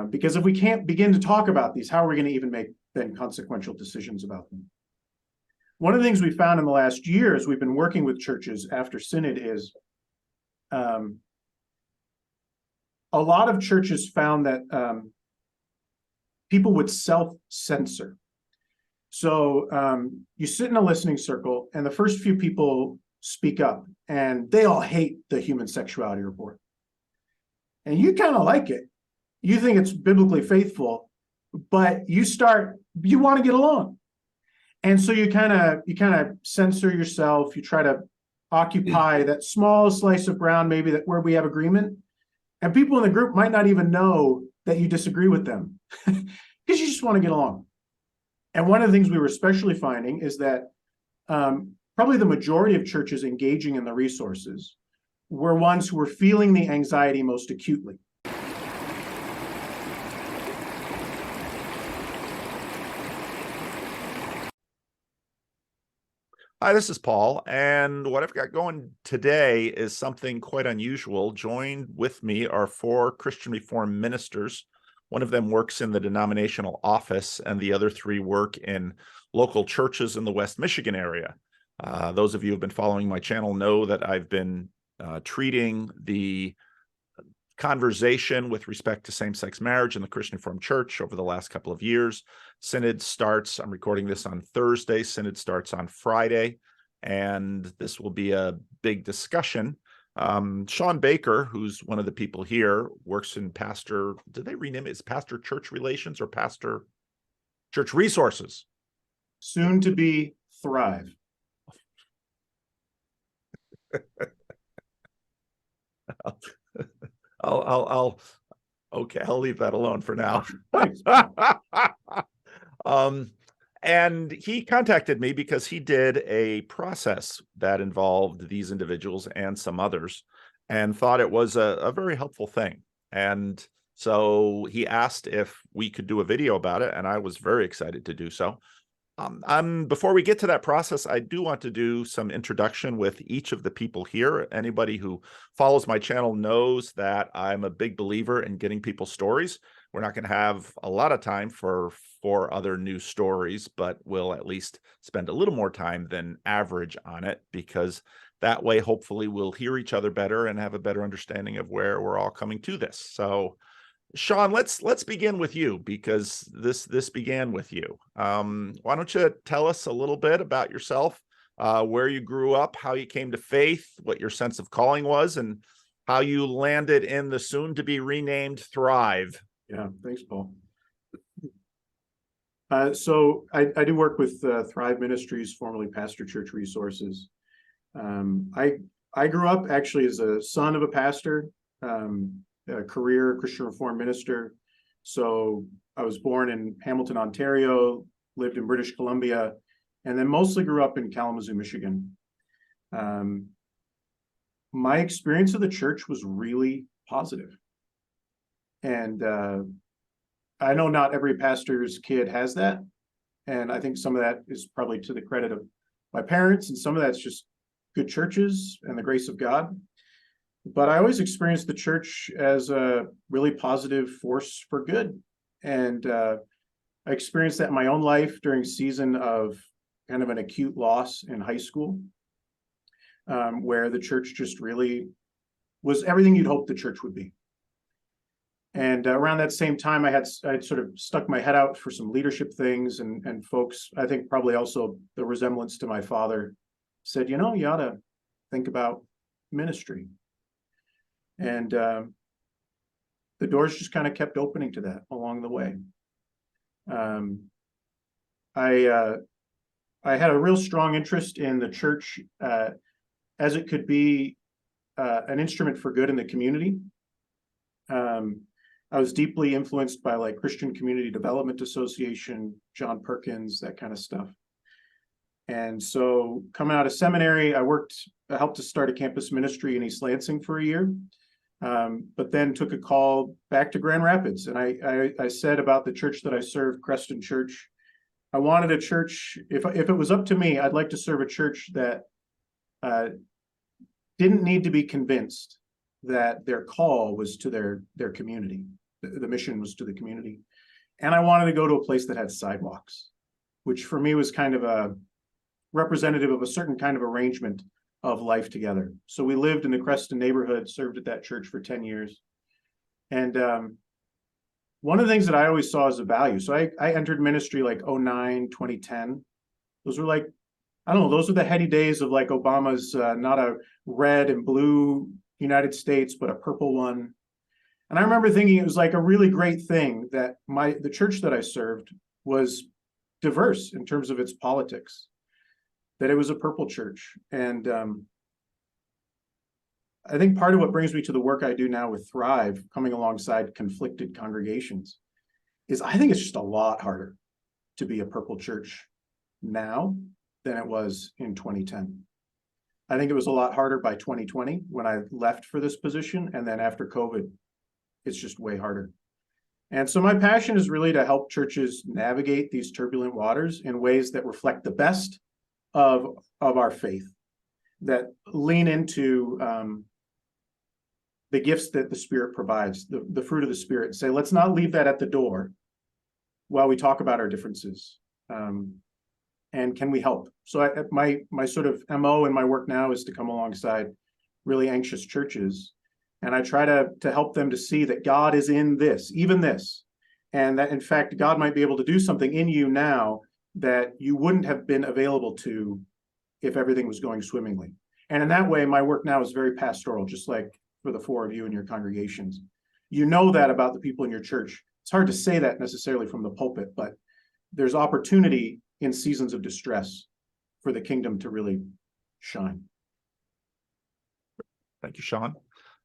Because if we can't begin to talk about these, how are we going to even make then consequential decisions about them? One of the things we found in the last year as we've been working with churches after Synod is a lot of churches found that people would self-censor. So you sit in a listening circle and the first few people speak up and they all hate the Human Sexuality Report. And you kind of like it. You think it's biblically faithful, but you want to get along. And so you kind of censor yourself. You try to occupy that small slice of ground, maybe that where we have agreement. And people in the group might not even know that you disagree with them because you just want to get along. And one of the things we were especially finding is that probably the majority of churches engaging in the resources were ones who were feeling the anxiety most acutely. Hi, this is Paul, and what I've got going today is something quite unusual. Joined with me are 4 Christian Reformed ministers. One of them works in the denominational office, and the other 3 work in local churches in the West Michigan area. Those of you who have been following my channel know that I've been treating the conversation with respect to same-sex marriage in the Christian Reformed Church over the last couple of years. Synod starts, I'm recording this on Thursday, Synod starts on Friday, and this will be a big discussion. Sean Baker, who's one of the people here, works in pastor, did they rename it? Is pastor church relations or pastor church resources? Soon to be Thrive. Okay, I'll leave that alone for now. And he contacted me because he did a process that involved these individuals and some others and thought it was a very helpful thing. And so he asked if we could do a video about it, and I was very excited to do so. Before we get to that process, I do want to do some introduction with each of the people here. Anybody who follows my channel knows that I'm a big believer in getting people's stories. We're not going to have a lot of time for 4 other new stories, but we'll at least spend a little more time than average on it, because that way, hopefully, we'll hear each other better and have a better understanding of where we're all coming to this. So, Sean, let's begin with you, because this began with you. Why don't you tell us a little bit about yourself, where you grew up, how you came to faith, what your sense of calling was, and how you landed in the soon-to-be renamed Thrive. Yeah, thanks, Paul. So I do work with Thrive Ministries, formerly Pastor Church Resources. I grew up actually as a son of a pastor. A career Christian Reformed minister. So I was born in Hamilton, Ontario, lived in British Columbia, and then mostly grew up in Kalamazoo, Michigan. My experience of the church was really positive. And I know not every pastor's kid has that. And I think some of that is probably to the credit of my parents, and some of that's just good churches and the grace of God. But I always experienced the church as a really positive force for good. And I experienced that in my own life during a season of kind of an acute loss in high school, where the church just really was everything you'd hope the church would be. And around that same time, I'd sort of stuck my head out for some leadership things, and folks, I think probably also the resemblance to my father, said, you ought to think about ministry. And the doors just kind of kept opening to that along the way. I had a real strong interest in the church as it could be an instrument for good in the community. I was deeply influenced by like Christian Community Development Association, John Perkins, that kind of stuff. And so coming out of seminary, I helped to start a campus ministry in East Lansing for a year. But then took a call back to Grand Rapids. And I said about the church that I served, Creston Church, I wanted a church, if it was up to me, I'd like to serve a church that didn't need to be convinced that their call was to their community. The mission was to the community. And I wanted to go to a place that had sidewalks, which for me was kind of a representative of a certain kind of arrangement of life together. So we lived in the Creston neighborhood, served at that church for 10 years. And one of the things that I always saw as a value, so I entered ministry like 2009, 2010. Those were like, I don't know, those were the heady days of like Obama's not a red and blue United States, but a purple one. And I remember thinking it was like a really great thing that the church that I served was diverse in terms of its politics, that it was a purple church. And I think part of what brings me to the work I do now with Thrive, coming alongside conflicted congregations, is I think it's just a lot harder to be a purple church now than it was in 2010. I think it was a lot harder by 2020 when I left for this position. And then after COVID, it's just way harder. And so my passion is really to help churches navigate these turbulent waters in ways that reflect the best of our faith, that lean into the gifts that the Spirit provides, the fruit of the Spirit, and say, let's not leave that at the door while we talk about our differences. And can we help? So my sort of MO in my work now is to come alongside really anxious churches. And I try to help them to see that God is in this, even this, and that in fact, God might be able to do something in you now that you wouldn't have been available to if everything was going swimmingly. And in that way, my work now is very pastoral, just like for the four of you in your congregations. You know that about the people in your church. It's hard to say that necessarily from the pulpit, but there's opportunity in seasons of distress for the kingdom to really shine. Thank you, Sean.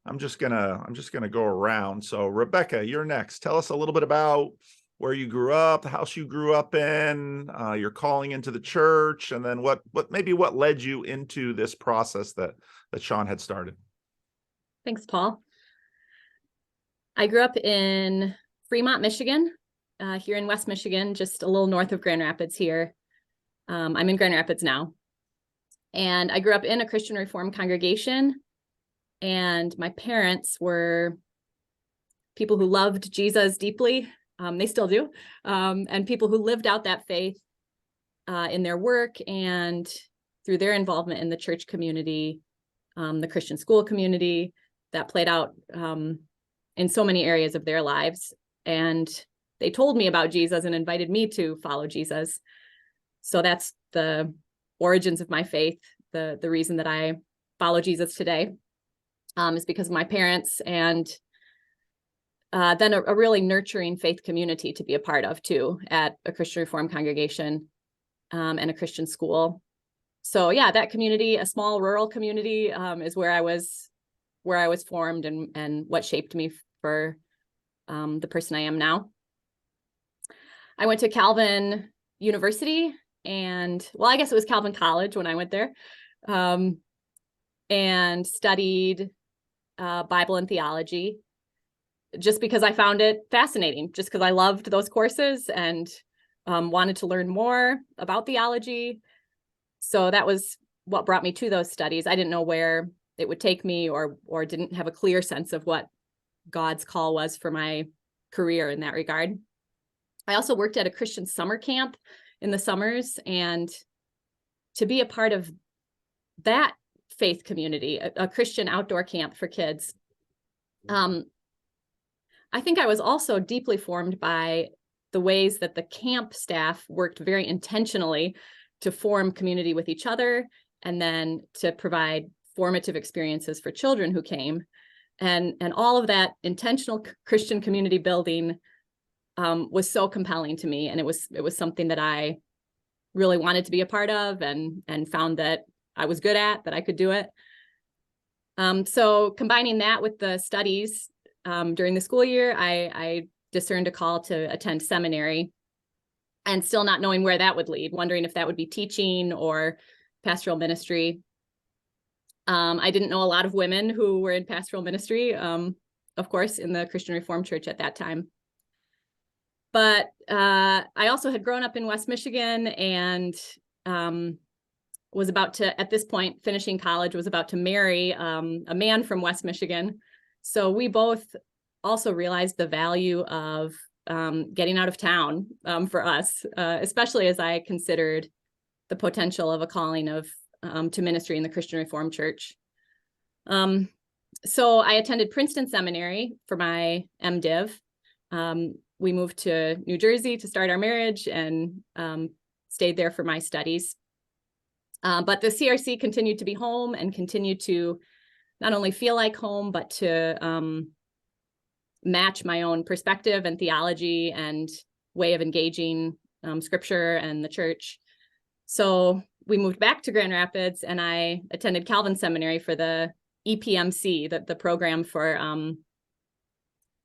I'm just gonna go around. So Rebecca, you're next. Tell us a little bit about where you grew up, the house you grew up in, your calling into the church, and then what led you into this process that Sean had started. Thanks, Paul. I grew up in Fremont, Michigan, here in West Michigan, just a little north of Grand Rapids here. I'm in Grand Rapids now. And I grew up in a Christian Reformed congregation. And my parents were people who loved Jesus deeply. They still do. And people who lived out that faith in their work and through their involvement in the church community, the Christian school community, that played out in so many areas of their lives. And they told me about Jesus and invited me to follow Jesus. So that's the origins of my faith. The reason that I follow Jesus today is because of my parents, and then a really nurturing faith community to be a part of too at a Christian Reformed congregation and a Christian school. So yeah, that community, a small rural community, is where I was formed and what shaped me for the person I am now. I went to Calvin University, and well, I guess it was Calvin College when I went there, and studied Bible and theology just because I found it fascinating, just because I loved those courses and wanted to learn more about theology. So that was what brought me to those studies. I didn't know where it would take me or didn't have a clear sense of what God's call was for my career in that regard. I also worked at a Christian summer camp in the summers, and to be a part of that faith community, a Christian outdoor camp for kids, I think I was also deeply formed by the ways that the camp staff worked very intentionally to form community with each other and then to provide formative experiences for children who came. And all of that intentional Christian community building was so compelling to me. And it was something that I really wanted to be a part of and found that I was good at, that I could do it. So combining that with the studies during the school year, I discerned a call to attend seminary, and still not knowing where that would lead, wondering if that would be teaching or pastoral ministry. I didn't know a lot of women who were in pastoral ministry, of course, in the Christian Reformed Church at that time. But I also had grown up in West Michigan and was about to, at this point, finishing college, was about to marry a man from West Michigan. So we both also realized the value of getting out of town for us, especially as I considered the potential of a calling of to ministry in the Christian Reformed Church. So I attended Princeton Seminary for my MDiv. We moved to New Jersey to start our marriage and stayed there for my studies. But the CRC continued to be home and continued to not only feel like home, but to match my own perspective and theology and way of engaging scripture and the church. So we moved back to Grand Rapids, and I attended Calvin Seminary for the EPMC, the program for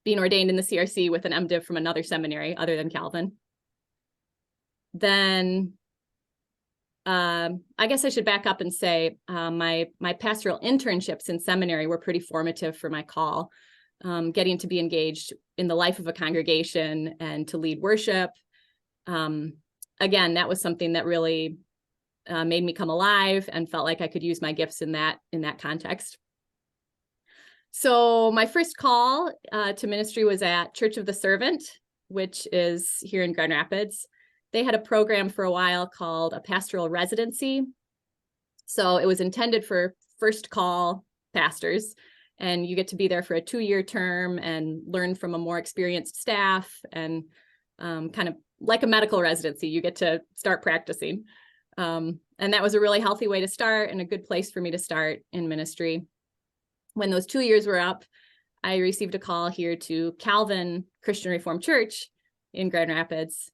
being ordained in the CRC with an MDiv from another seminary other than Calvin. Then I guess I should back up and say my pastoral internships in seminary were pretty formative for my call. Getting to be engaged in the life of a congregation and to lead worship. Again, that was something that really made me come alive and felt like I could use my gifts in that context. So my first call to ministry was at Church of the Servant, which is here in Grand Rapids. They had a program for a while called a pastoral residency. So it was intended for first call pastors, and you get to be there for a 2-year term and learn from a more experienced staff, and kind of like a medical residency, you get to start practicing. And that was a really healthy way to start and a good place for me to start in ministry. When those 2 years were up, I received a call here to Calvin Christian Reformed Church in Grand Rapids.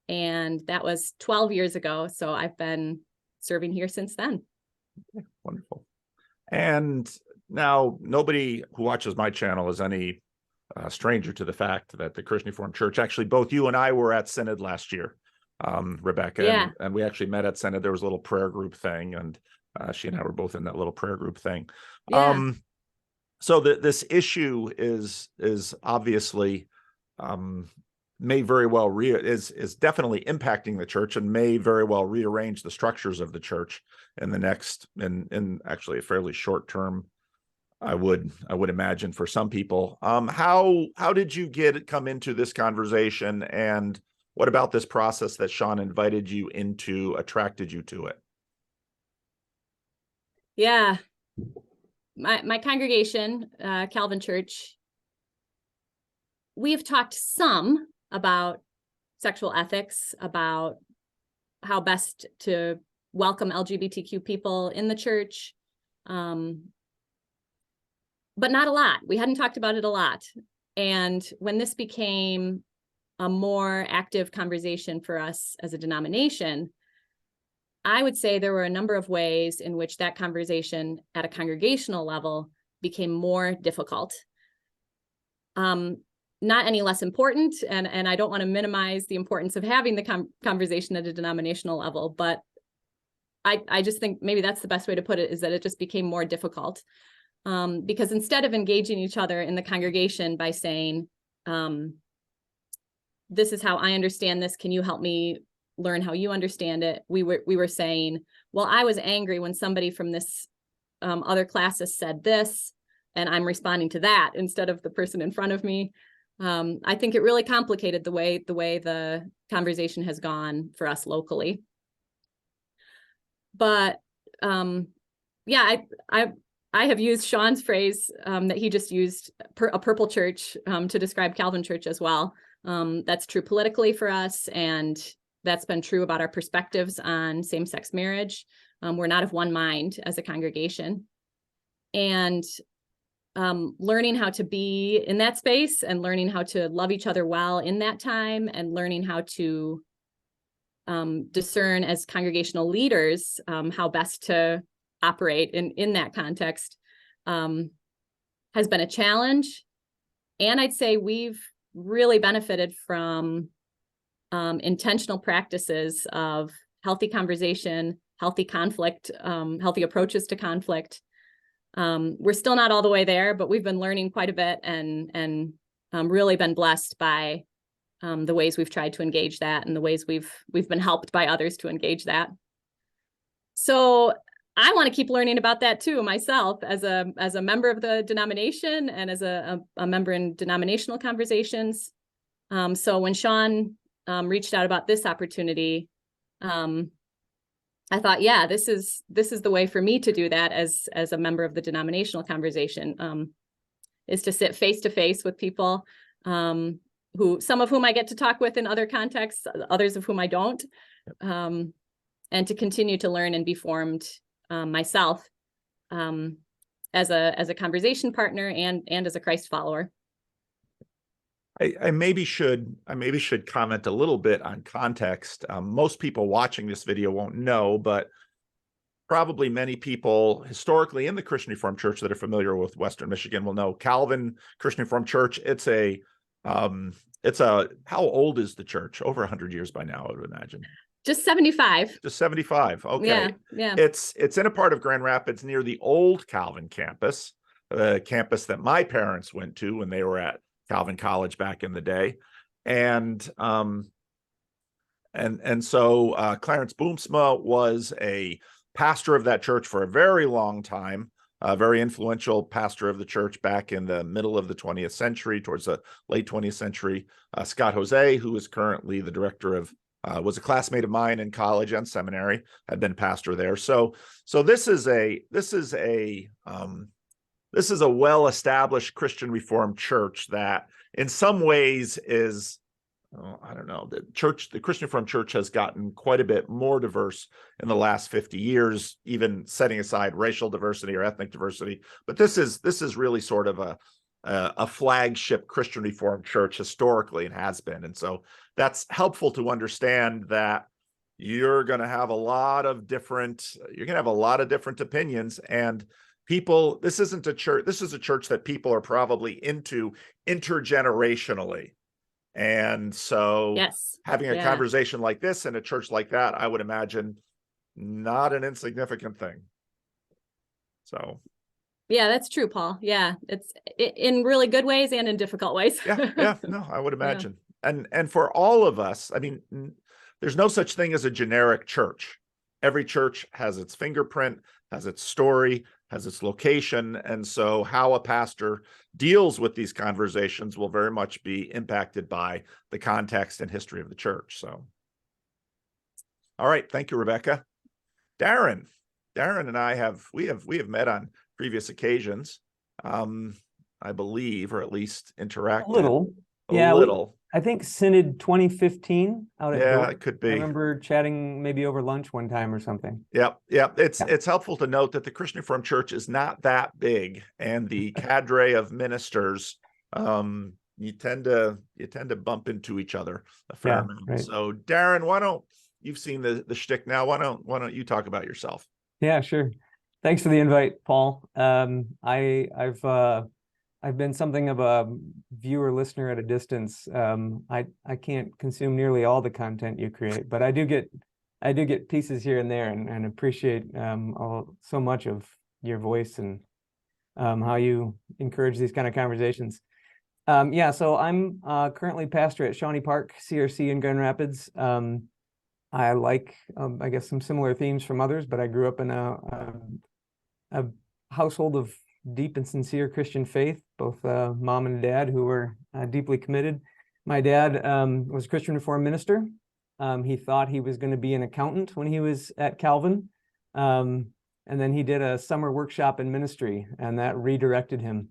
And that was 12 years ago. So I've been serving here since then. Okay, wonderful. And now nobody who watches my channel is any stranger to the fact that the Christian Reformed Church, actually, both you and I were at Synod last year, Rebecca, yeah. and we actually met at Synod. There was a little prayer group thing, and she and I were both in that little prayer group thing. Yeah. So this issue is obviously may very well is definitely impacting the church and may very well rearrange the structures of the church in the next in actually a fairly short term. I would imagine for some people. How did you come into this conversation, and what about this process that Sean invited you into attracted you to it? Yeah. My congregation, Calvin Church, we've talked some about sexual ethics, about how best to welcome LGBTQ people in the church, but not a lot. We hadn't talked about it a lot. And when this became a more active conversation for us as a denomination, I would say there were a number of ways in which that conversation at a congregational level became more difficult. Not any less important, and I don't want to minimize the importance of having the conversation at a denominational level, but I just think maybe that's the best way to put it, is that it just became more difficult. Because instead of engaging each other in the congregation by saying, this is how I understand this, can you help me learn how you understand it? We were saying, well, I was angry when somebody from this other classes said this, and I'm responding to that instead of the person in front of me. I think it really complicated the way the conversation has gone for us locally. But yeah, I have used Sean's phrase that he just used, a purple church, to describe Calvin Church as well. That's true politically for us, and that's been true about our perspectives on same-sex marriage. We're not of one mind as a congregation. And learning how to be in that space, and learning how to love each other well in that time, and learning how to discern as congregational leaders how best to operate in that context has been a challenge. And I'd say we've really benefited from intentional practices of healthy conversation, healthy conflict, healthy approaches to conflict. We're still not all the way there, but we've been learning quite a bit, and really been blessed by the ways we've tried to engage that, and the ways we've been helped by others to engage that. So I want to keep learning about that too myself as a member of the denomination and as a member in denominational conversations. So when Sean reached out about this opportunity, I thought, yeah, this is the way for me to do that as a member of the denominational conversation, is to sit face to face with people, some of whom I get to talk with in other contexts, others of whom I don't, and to continue to learn and be formed myself as a conversation partner and as a Christ follower. I maybe should comment a little bit on context. Most people watching this video won't know, but probably many people historically in the Christian Reformed Church that are familiar with Western Michigan will know Calvin Christian Reformed Church. It's a how old is the church? Over 100 years by now, I would imagine. Just 75. Just 75. Okay. Yeah. It's in a part of Grand Rapids near the old Calvin campus, the campus that my parents went to when they were at Calvin College back in the day. And so Clarence Boomsma was a pastor of that church for a very long time, a very influential pastor of the church back in the middle of the 20th century, towards the late 20th century. Scott Jose, who is currently the director of, was a classmate of mine in college and seminary, had been pastor there. So this is a well-established Christian Reformed church that in some ways is, I don't know, the Christian Reformed Church has gotten quite a bit more diverse in the last 50 years, even setting aside racial diversity or ethnic diversity. But this is really sort of a flagship Christian Reformed Church historically, and has been. And so that's helpful to understand that you're going to have a lot of different opinions, and people, this is a church that people are probably into intergenerationally. And so yes, having a conversation like this in a church like that, I would imagine not an insignificant thing. So. Yeah, that's true, Paul. Yeah, it's in really good ways and in difficult ways. Yeah, no, I would imagine. Yeah. And for all of us, I mean, there's no such thing as a generic church. Every church has its fingerprint, has its story, has its location. And so how a pastor deals with these conversations will very much be impacted by the context and history of the church. So, all right. Thank you, Rebecca. Darren and I have met on previous occasions, I believe, or at least interacted. A little. I think Synod 2015 out at Dorp. It could be. I remember chatting maybe over lunch one time or something. Yep. It's helpful to note that the Christian Reformed Church is not that big, and the cadre of ministers, you tend to bump into each other a fair amount. Right. So, Darren, you've seen the shtick now? Why don't you talk about yourself? Yeah, sure. Thanks for the invite, Paul. I've been something of a viewer listener at a distance. I can't consume nearly all the content you create, but I do get pieces here and there, and appreciate so much of your voice and how you encourage these kind of conversations. So I'm currently pastor at Shawnee Park, CRC in Grand Rapids. I like, I guess, some similar themes from others, but I grew up in a household of deep and sincere Christian faith, both mom and dad who were deeply committed. My dad was a Christian Reformed minister. He thought he was going to be an accountant when he was at Calvin. And then he did a summer workshop in ministry, and that redirected him.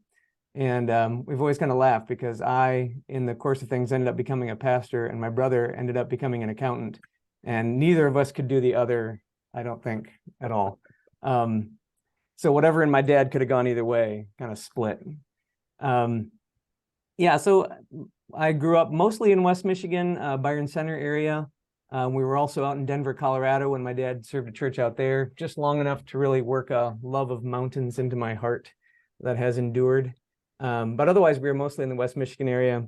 And we've always kind of laughed because I, in the course of things, ended up becoming a pastor, and my brother ended up becoming an accountant. And neither of us could do the other, I don't think, at all. So whatever in my dad could have gone either way, kind of split. So I grew up mostly in West Michigan, Byron Center area. We were also out in Denver, Colorado when my dad served a church out there, just long enough to really work a love of mountains into my heart that has endured. But otherwise, we were mostly in the West Michigan area.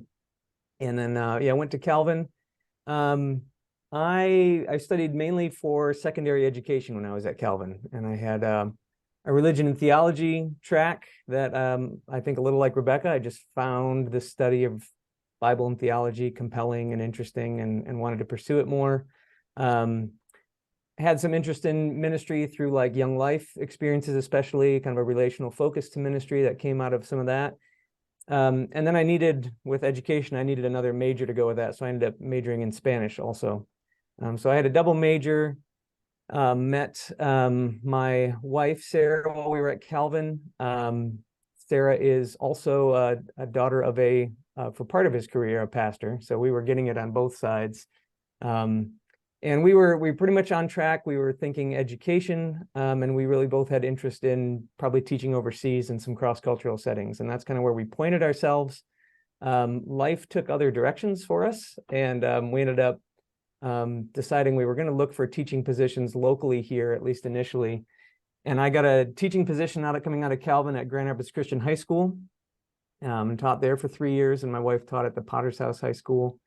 And then, I went to Calvin. I studied mainly for secondary education when I was at Calvin, and I had a religion and theology track that I think a little like Rebecca, I just found the study of Bible and theology compelling and interesting, and wanted to pursue it more. had some interest in ministry through like young life experiences, especially kind of a relational focus to ministry that came out of some of that. And then with education, I needed another major to go with that. So I ended up majoring in Spanish also. So I had a double major, met my wife, Sarah, while we were at Calvin. Sarah is also a daughter of for part of his career, a pastor. So we were getting it on both sides. And we were pretty much on track. We were thinking education, and we really both had interest in probably teaching overseas in some cross-cultural settings. And that's kind of where we pointed ourselves. Life took other directions for us, and we ended up deciding we were going to look for teaching positions locally here, at least initially. And I got a teaching position coming out of Calvin at Grand Rapids Christian High School, and taught there for 3 years, and my wife taught at the Potter's House High School.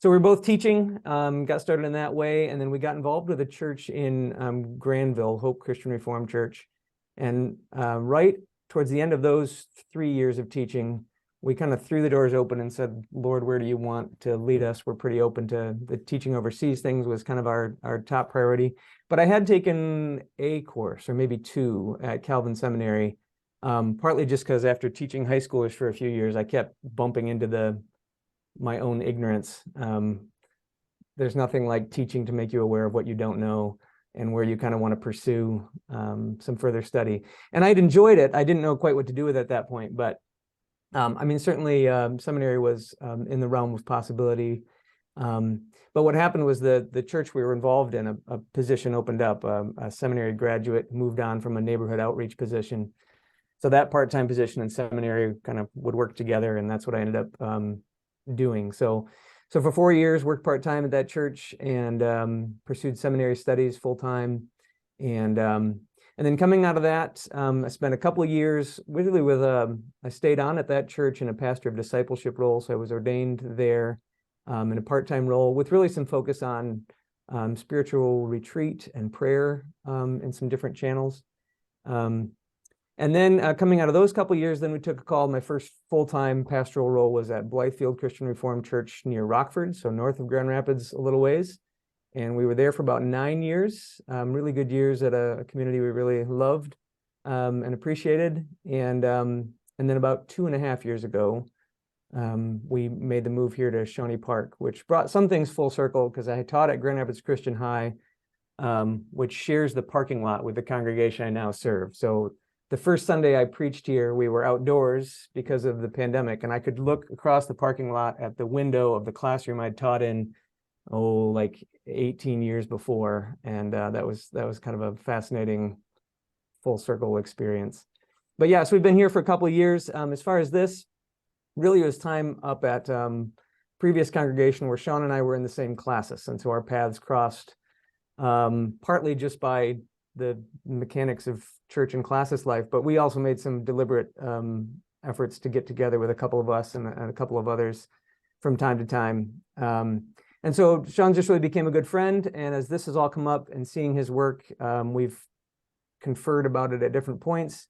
So we were both teaching, got started in that way, and then we got involved with a church in Granville, Hope Christian Reformed Church. And right towards the end of those 3 years of teaching, we kind of threw the doors open and said, Lord, where do you want to lead us? We're pretty open to the teaching overseas things was kind of our top priority. But I had taken a course, or maybe 2, at Calvin Seminary, partly just because after teaching high schoolers for a few years, I kept bumping into my own ignorance. There's nothing like teaching to make you aware of what you don't know and where you kind of want to pursue some further study. And I'd enjoyed it. I didn't know quite what to do with it at that point, but I mean, certainly seminary was in the realm of possibility. But what happened was the church we were involved in, a position opened up, a seminary graduate moved on from a neighborhood outreach position. So that part-time position and seminary kind of would work together, and that's what I ended up doing. So for 4 years, worked part-time at that church and pursued seminary studies full-time. And then coming out of that, I spent a couple of years really I stayed on at that church in a pastor of discipleship role. So I was ordained there in a part-time role with really some focus on spiritual retreat and prayer in some different channels. And then coming out of those couple of years, then we took a call. My first full-time pastoral role was at Blythefield Christian Reformed Church near Rockford, so north of Grand Rapids a little ways. And we were there for about 9 years, really good years at a community we really loved and appreciated. And then about 2.5 years ago, we made the move here to Shawnee Park, which brought some things full circle because I had taught at Grand Rapids Christian High, which shares the parking lot with the congregation I now serve. So the first Sunday I preached here, we were outdoors because of the pandemic, and I could look across the parking lot at the window of the classroom I'd taught in, like 18 years before. And that was kind of a fascinating full circle experience. But yeah, so we've been here for a couple of years. As far as this, really it was time up at previous congregation where Sean and I were in the same classes. And so our paths crossed partly just by the mechanics of church and classes life, but we also made some deliberate efforts to get together with a couple of us and a couple of others from time to time. And so Sean just really became a good friend. And as this has all come up and seeing his work, we've conferred about it at different points.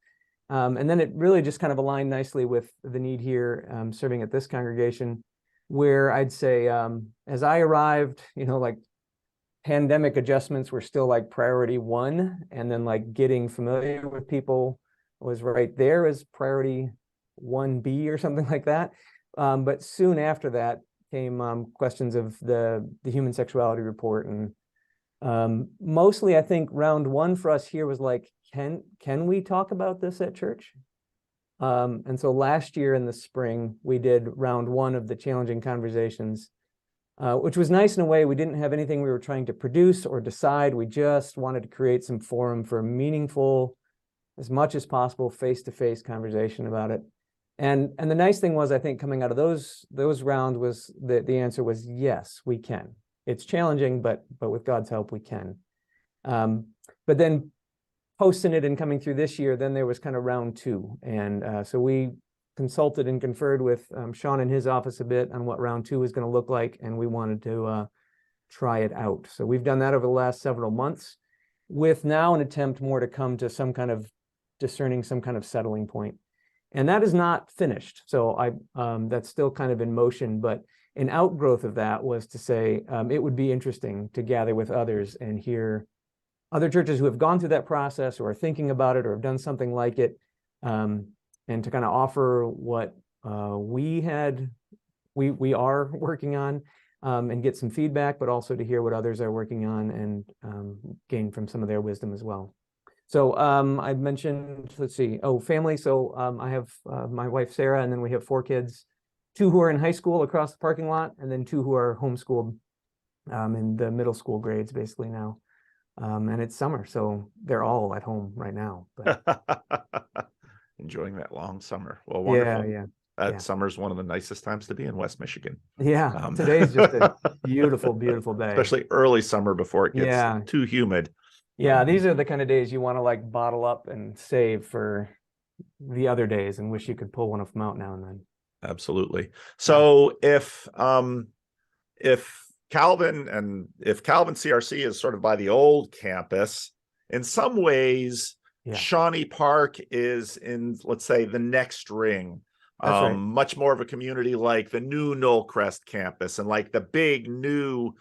And then it really just kind of aligned nicely with the need here, serving at this congregation, where I'd say, as I arrived, like pandemic adjustments were still like priority 1. And then like getting familiar with people was right there as priority 1B or something like that. But soon after that came questions of the Human Sexuality Report. And mostly I think round 1 for us here was like, can we talk about this at church? And so last year in the spring, we did round 1 of the challenging conversations, which was nice in a way. We didn't have anything we were trying to produce or decide. We just wanted to create some forum for meaningful, as much as possible, face-to-face conversation about it. And the nice thing was, I think coming out of those rounds was the answer was yes, we can. It's challenging, but with God's help, we can. But then post-synod and coming through this year, then there was kind of round 2. And so we consulted and conferred with Sean in his office a bit on what round 2 was going to look like, and we wanted to try it out. So we've done that over the last several months, with now an attempt more to come to some kind of discerning, some kind of settling point. And that is not finished. So that's still kind of in motion, but an outgrowth of that was to say it would be interesting to gather with others and hear other churches who have gone through that process or are thinking about it or have done something like it, and to kind of offer what we are working on, and get some feedback, but also to hear what others are working on and gain from some of their wisdom as well. So I mentioned, let's see, family. So I have my wife, Sarah, and then we have 4 kids, 2 who are in high school across the parking lot, and then 2 who are homeschooled in the middle school grades basically now. And it's summer, so they're all at home right now. But enjoying that long summer. Well, wonderful. yeah. That summer's one of the nicest times to be in West Michigan. Yeah, today's just a beautiful, beautiful day. Especially early summer before it gets too humid. Yeah, these are the kind of days you want to like bottle up and save for the other days and wish you could pull one of them out now and then. Absolutely. So if Calvin CRC is sort of by the old campus, in some ways, Shawnee Park is in, let's say, the next ring. That's right. Much more of a community like the new Knollcrest campus and like the big new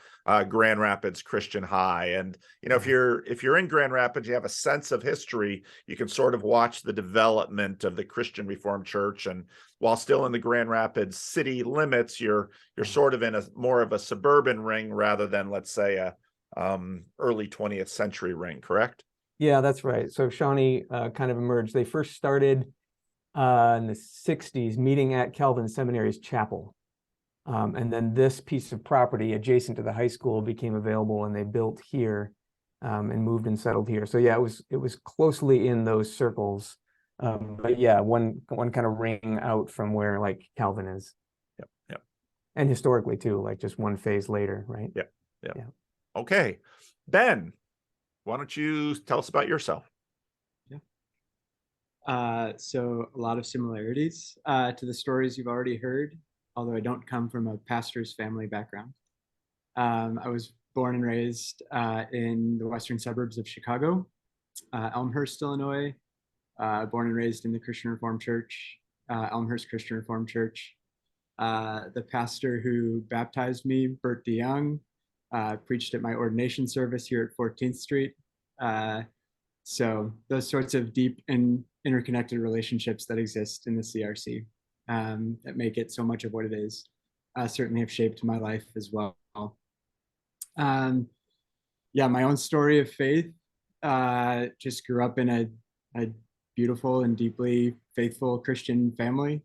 Grand Rapids Christian High. And if you're in Grand Rapids, you have a sense of history. You can sort of watch the development of the Christian Reformed Church, and while still in the Grand Rapids city limits, you're sort of in a more of a suburban ring rather than, let's say, a early 20th century ring. Correct? Yeah, that's right. So Shawnee kind of emerged. They first started in the 60s, meeting at Calvin Seminary's chapel. And then this piece of property adjacent to the high school became available, and they built here and moved and settled here. So yeah, it was closely in those circles. But yeah, one kind of ring out from where like Calvin is. Yep. And historically too, like just one phase later, right? Yep. Okay. Ben, why don't you tell us about yourself? So a lot of similarities to the stories you've already heard, although I don't come from a pastor's family background. I was born and raised in the western suburbs of Chicago, Elmhurst, Illinois, born and raised in the Christian Reformed Church, Elmhurst Christian Reformed Church. The pastor who baptized me, Bert DeYoung, preached at my ordination service here at 14th Street. So those sorts of deep and interconnected relationships that exist in the CRC that make it so much of what it is certainly have shaped my life as well. My own story of faith, just grew up in a beautiful and deeply faithful Christian family.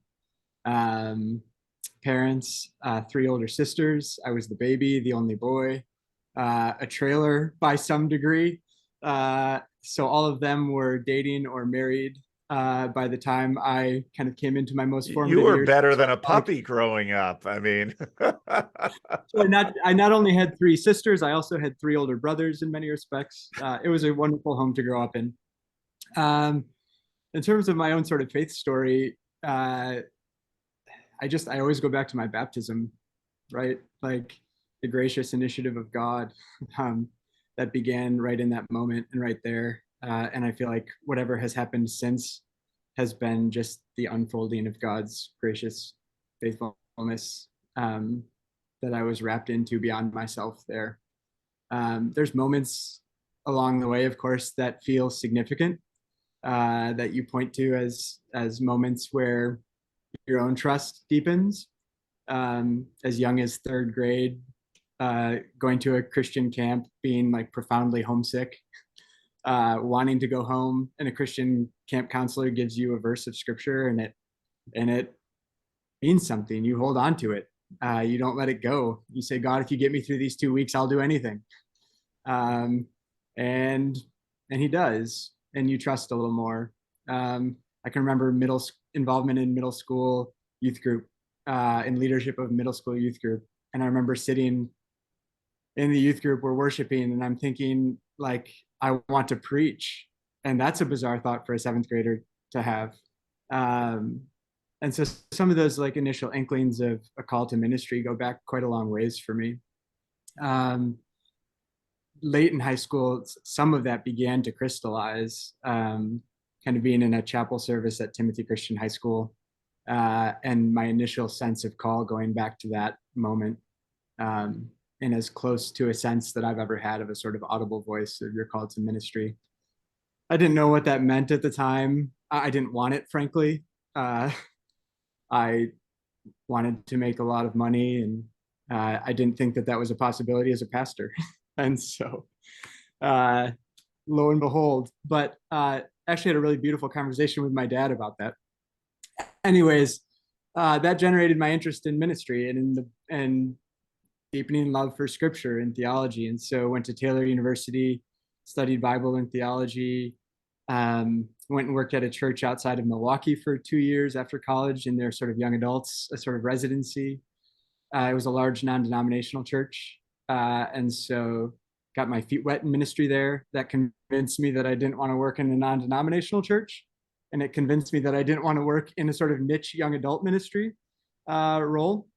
Parents, 3 older sisters. I was the baby, the only boy, a trailer by some degree. So all of them were dating or married by the time I kind of came into my most formative years. You were better than a puppy growing up. I mean, so I not only had 3 sisters, I also had 3 older brothers in many respects. It was a wonderful home to grow up in. In terms of my own sort of faith story, I always go back to my baptism, right? Like the gracious initiative of God. That began right in that moment and right there. And I feel like whatever has happened since has been just the unfolding of God's gracious faithfulness that I was wrapped into beyond myself there. There's moments along the way, of course, that feel significant, that you point to as moments where your own trust deepens. As young as 3rd grade, going to a Christian camp, being like profoundly homesick, wanting to go home, and a Christian camp counselor gives you a verse of scripture, and it means something. You hold on to it. You don't let it go. You say, God, if you get me through these 2 weeks, I'll do anything. And he does, and you trust a little more. I can remember involvement in middle school youth group, in leadership of middle school youth group. And I remember sitting in the youth group, we're worshiping, and I'm thinking, like, I want to preach. And that's a bizarre thought for a 7th grader to have. And so some of those like initial inklings of a call to ministry go back quite a long ways for me. Late in high school, some of that began to crystallize, kind of being in a chapel service at Timothy Christian High School, and my initial sense of call going back to that moment. in as close to a sense that I've ever had of a sort of audible voice of you're called to ministry. I didn't know what that meant at the time. I didn't want it, frankly. I wanted to make a lot of money, and I didn't think that that was a possibility as a pastor. And so lo and behold, but actually had a really beautiful conversation with my dad about that. Anyways, that generated my interest in ministry and deepening love for scripture and theology. And so went to Taylor University, studied Bible and theology, went and worked at a church outside of Milwaukee for 2 years after college in their sort of young adults, a sort of residency. It was a large non-denominational church. And so got my feet wet in ministry there. That convinced me that I didn't want to work in a non-denominational church. And it convinced me that I didn't want to work in a sort of niche young adult ministry role.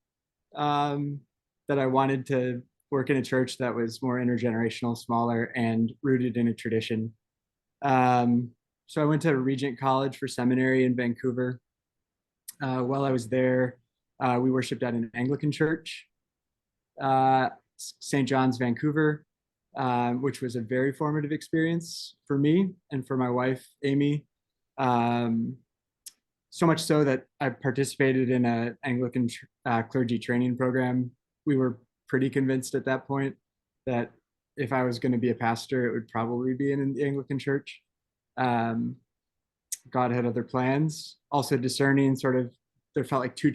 That I wanted to work in a church that was more intergenerational, smaller, and rooted in a tradition. So I went to Regent College for seminary in Vancouver. While I was there, we worshiped at an Anglican church, St. John's, Vancouver, which was a very formative experience for me and for my wife, Amy. So much so that I participated in an Anglican clergy training program. We were pretty convinced at that point that if I was going to be a pastor, it would probably be in the Anglican church. God had other plans. Also discerning sort of, there felt like two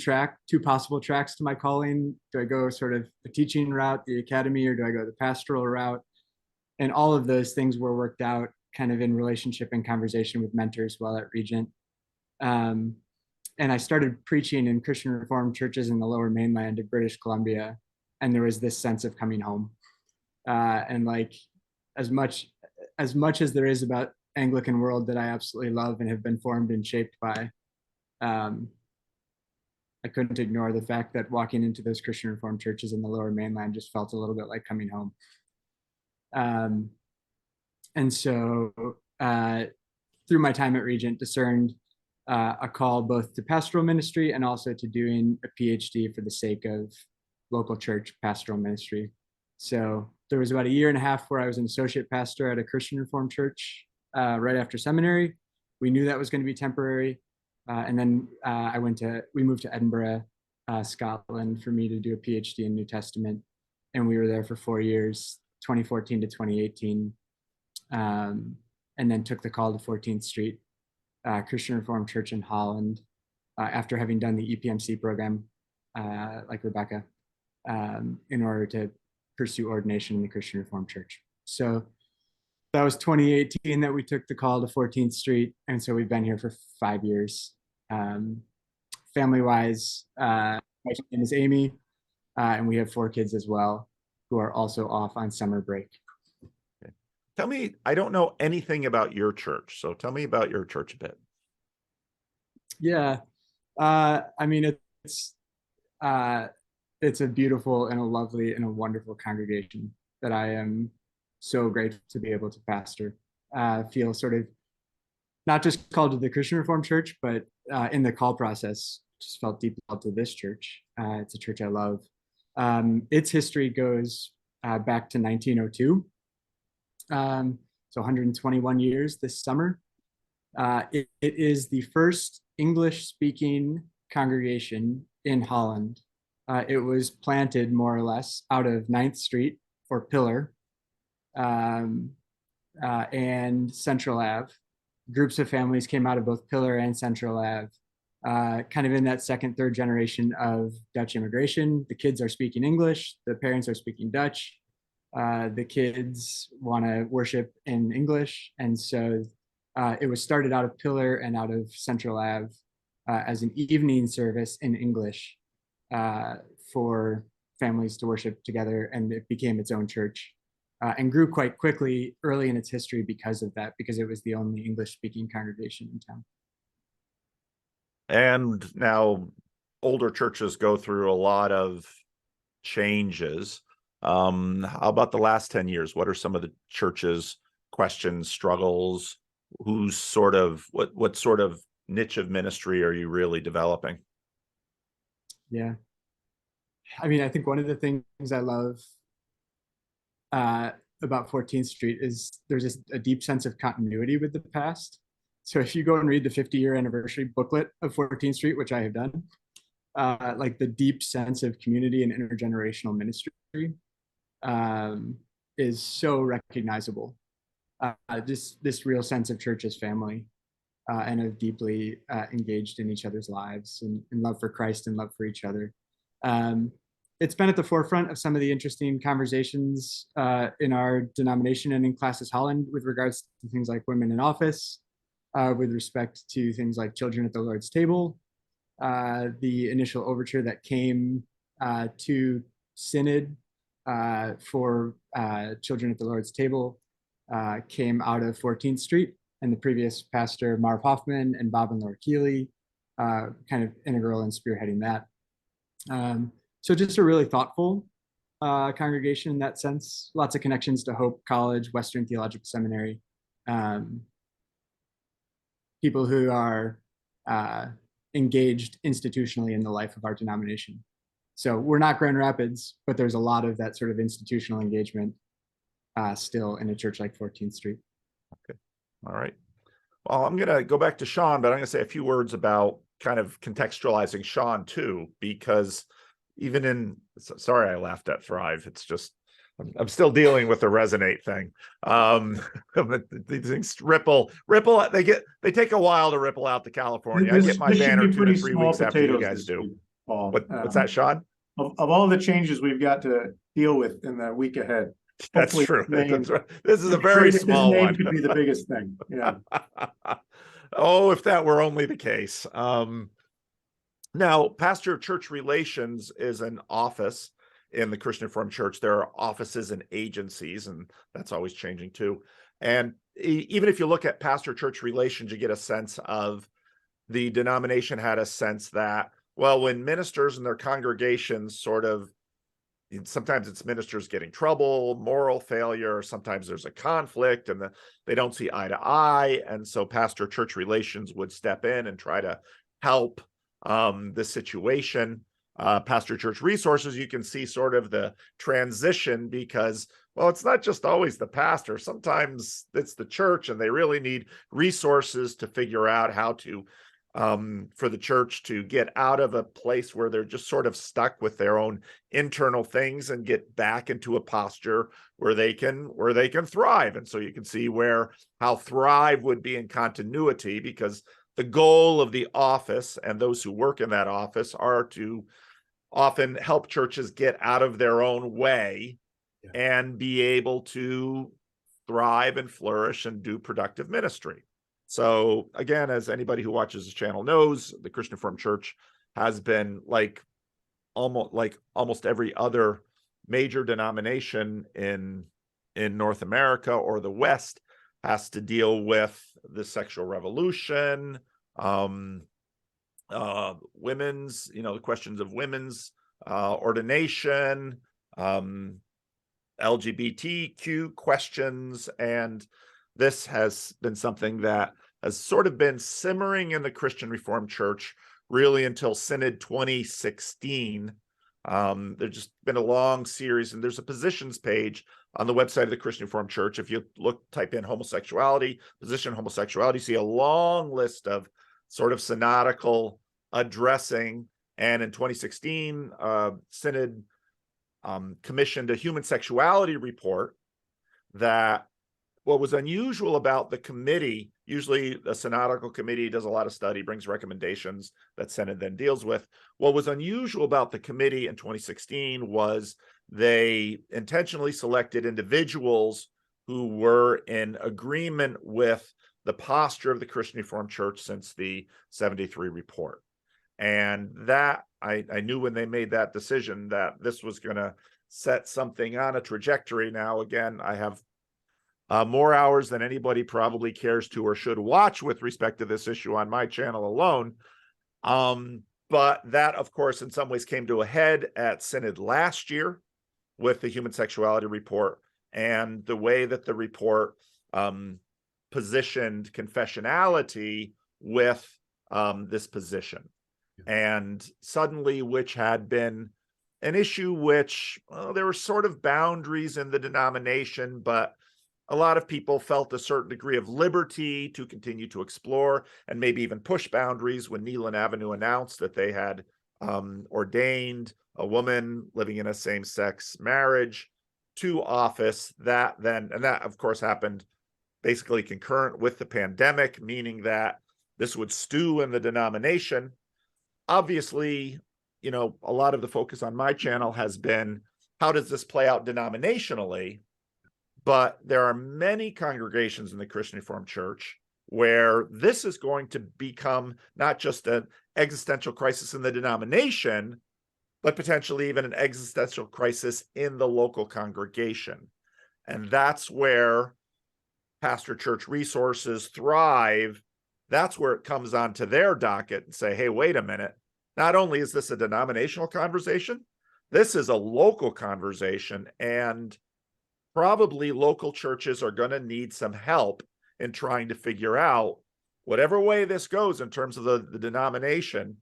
possible tracks to my calling. Do I go sort of the teaching route, the academy, or do I go the pastoral route? And all of those things were worked out kind of in relationship and conversation with mentors while at Regent. And I started preaching in Christian Reformed churches in the Lower Mainland of British Columbia. And there was this sense of coming home. And like, as much as there is about Anglican world that I absolutely love and have been formed and shaped by, I couldn't ignore the fact that walking into those Christian Reformed churches in the Lower Mainland just felt a little bit like coming home. And so through my time at Regent, discerned a call both to pastoral ministry and also to doing a PhD for the sake of local church pastoral ministry. So there was about 1.5 years where I was an associate pastor at a Christian Reformed church right after seminary. We knew that was going to be temporary. And then we moved to Edinburgh, Scotland, for me to do a PhD in New Testament. And we were there for 4 years, 2014 to 2018. And then took the call to 14th Street Christian Reformed Church in Holland after having done the EPMC program, like Rebecca, in order to pursue ordination in the Christian Reformed Church. So that was 2018 that we took the call to 14th Street. And so we've been here for 5 years. Family-wise, my name is Amy, and we have 4 kids as well, who are also off on summer break. Tell me, I don't know anything about your church, so tell me about your church a bit. Yeah, I mean, it's a beautiful and a lovely and a wonderful congregation that I am so grateful to be able to pastor. Feel sort of not just called to the Christian Reformed Church, but in the call process, just felt deeply called to this church. It's a church I love. Its history goes back to 1902. So 121 years this summer. It is the first English-speaking congregation in Holland. It was planted more or less out of 9th Street or Pillar and Central Ave. Groups of families came out of both Pillar and Central Ave, kind of in that second, third generation of Dutch immigration. The kids are speaking English, the parents are speaking Dutch. The kids want to worship in English. And so it was started out of Pillar and out of Central Ave as an evening service in English for families to worship together. And it became its own church and grew quite quickly early in its history because of that, because it was the only English-speaking congregation in town. And now older churches go through a lot of changes. How about the last 10 years? What are some of the church's questions, struggles? What sort of niche of ministry are you really developing? Yeah. I mean, I think one of the things I love about 14th Street is there's just a deep sense of continuity with the past. So if you go and read the 50-year anniversary booklet of 14th Street, which I have done, like the deep sense of community and intergenerational ministry is so recognizable. This real sense of church as family and of deeply engaged in each other's lives and love for Christ and love for each other. It's been at the forefront of some of the interesting conversations in our denomination and in Classes Holland with regards to things like women in office, with respect to things like children at the Lord's table. The initial overture that came to Synod for children at the Lord's table came out of 14th Street, and the previous pastor, Marv Hoffman, and Bob and Laura Keeley, kind of integral in spearheading that. So just a really thoughtful congregation in that sense. Lots of connections to Hope College, Western Theological Seminary. People who are engaged institutionally in the life of our denomination. So we're not Grand Rapids, but there's a lot of that sort of institutional engagement still in a church like 14th Street. Okay. All right. Well, I'm going to go back to Sean, but I'm going to say a few words about kind of contextualizing Sean too, because even in, sorry, I laughed at Thrive. It's just, I'm still dealing with the resonate thing. These things ripple, they take a while to ripple out to California. I get my banner 2 to 3 weeks after you guys do. What's that, Sean? Of all the changes we've got to deal with in the week ahead. That's true. This is a very small one. Could be the biggest thing. Yeah. Oh, if that were only the case. Now, pastor of church relations is an office in the Christian Reformed Church. There are offices and agencies, and that's always changing too. And even if you look at pastor church relations, you get a sense of the denomination had a sense that, well, when ministers and their congregations sort of, sometimes it's ministers getting trouble, moral failure, sometimes there's a conflict and they don't see eye to eye. And so pastor church relations would step in and try to help the situation. Pastor church resources, you can see sort of the transition because, well, it's not just always the pastor. Sometimes it's the church and they really need resources to figure out how to, for the church to get out of a place where they're just sort of stuck with their own internal things and get back into a posture where they can thrive. And so you can see how thrive would be in continuity, because the goal of the office and those who work in that office are to often help churches get out of their own way and be able to thrive and flourish and do productive ministry. So again, as anybody who watches this channel knows, the Christian Reformed Church has been like almost every other major denomination in North America or the West has to deal with the sexual revolution, women's, the questions of women's ordination, LGBTQ questions. And this has been something that has sort of been simmering in the Christian Reformed Church really until Synod 2016. There's just been a long series, and there's a positions page on the website of the Christian Reformed Church. If you type in homosexuality, position homosexuality, you see a long list of sort of synodical addressing. And in 2016, Synod commissioned a Human Sexuality Report. That what was unusual about the committee, usually the synodical committee does a lot of study, brings recommendations that Synod then deals with. What was unusual about the committee in 2016 was they intentionally selected individuals who were in agreement with the posture of the Christian Reformed Church since the 73 report. And that I knew when they made that decision that this was going to set something on a trajectory. Now, again, I have more hours than anybody probably cares to or should watch with respect to this issue on my channel alone. But that, of course, in some ways came to a head at Synod last year with the Human Sexuality Report and the way that the report positioned confessionality with this position. And suddenly, which had been an issue which, well, there were sort of boundaries in the denomination, but a lot of people felt a certain degree of liberty to continue to explore and maybe even push boundaries. When Neelan Avenue announced that they had ordained a woman living in a same-sex marriage to office, that of course happened basically concurrent with the pandemic, meaning that this would stew in the denomination. Obviously, a lot of the focus on my channel has been, how does this play out denominationally? But there are many congregations in the Christian Reformed Church where this is going to become not just an existential crisis in the denomination, but potentially even an existential crisis in the local congregation. And that's where pastor church resources thrive. That's where it comes onto their docket and say, hey, wait a minute. Not only is this a denominational conversation, this is a local conversation, and probably local churches are going to need some help in trying to figure out, whatever way this goes in terms of the denomination,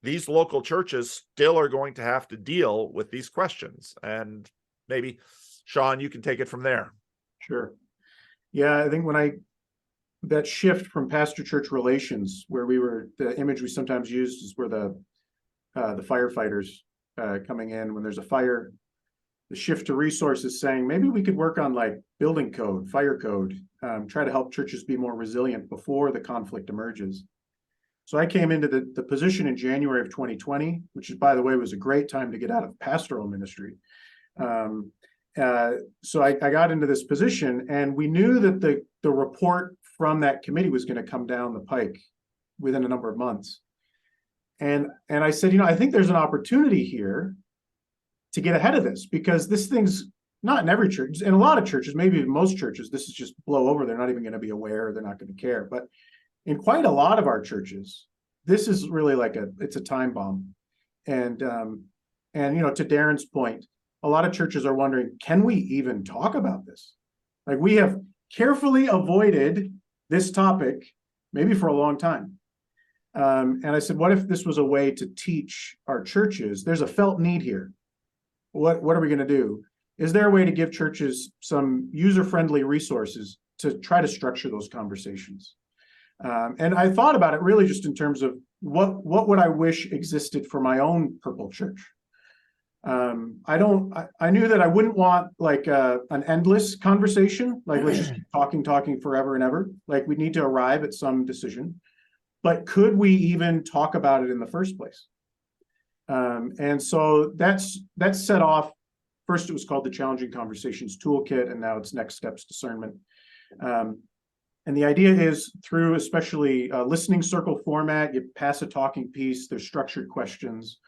these local churches still are going to have to deal with these questions. And maybe, Sean, you can take it from there. Sure. Yeah, I think that shift from pastor-church relations, where the image we sometimes used is where the firefighters coming in when there's a fire, the shift to resources saying, maybe we could work on like building code, fire code, try to help churches be more resilient before the conflict emerges. So I came into the position in January of 2020, which is, by the way, was a great time to get out of pastoral ministry. So I got into this position, and we knew that the report from that committee was going to come down the pike within a number of months. And I said, I think there's an opportunity here to get ahead of this, because this thing's not in every church. In a lot of churches, maybe in most churches, this is just blow over. They're not even going to be aware. They're not going to care. But in quite a lot of our churches, this is really like it's a time bomb. And to Darren's point, a lot of churches are wondering, can we even talk about this? Like, we have carefully avoided this topic, maybe for a long time. And I said, what if this was a way to teach our churches? There's a felt need here. What are we going to do? Is there a way to give churches some user-friendly resources to try to structure those conversations? And I thought about it really just in terms of what would I wish existed for my own purple church? I knew that I wouldn't want like an endless conversation, like let's just keep talking forever and ever. Like, we need to arrive at some decision, but could we even talk about it in the first place? And so that's set off. First, it was called the Challenging Conversations Toolkit, and now it's Next Steps Discernment. And the idea is, through especially listening circle format, you pass a talking piece, there's structured questions.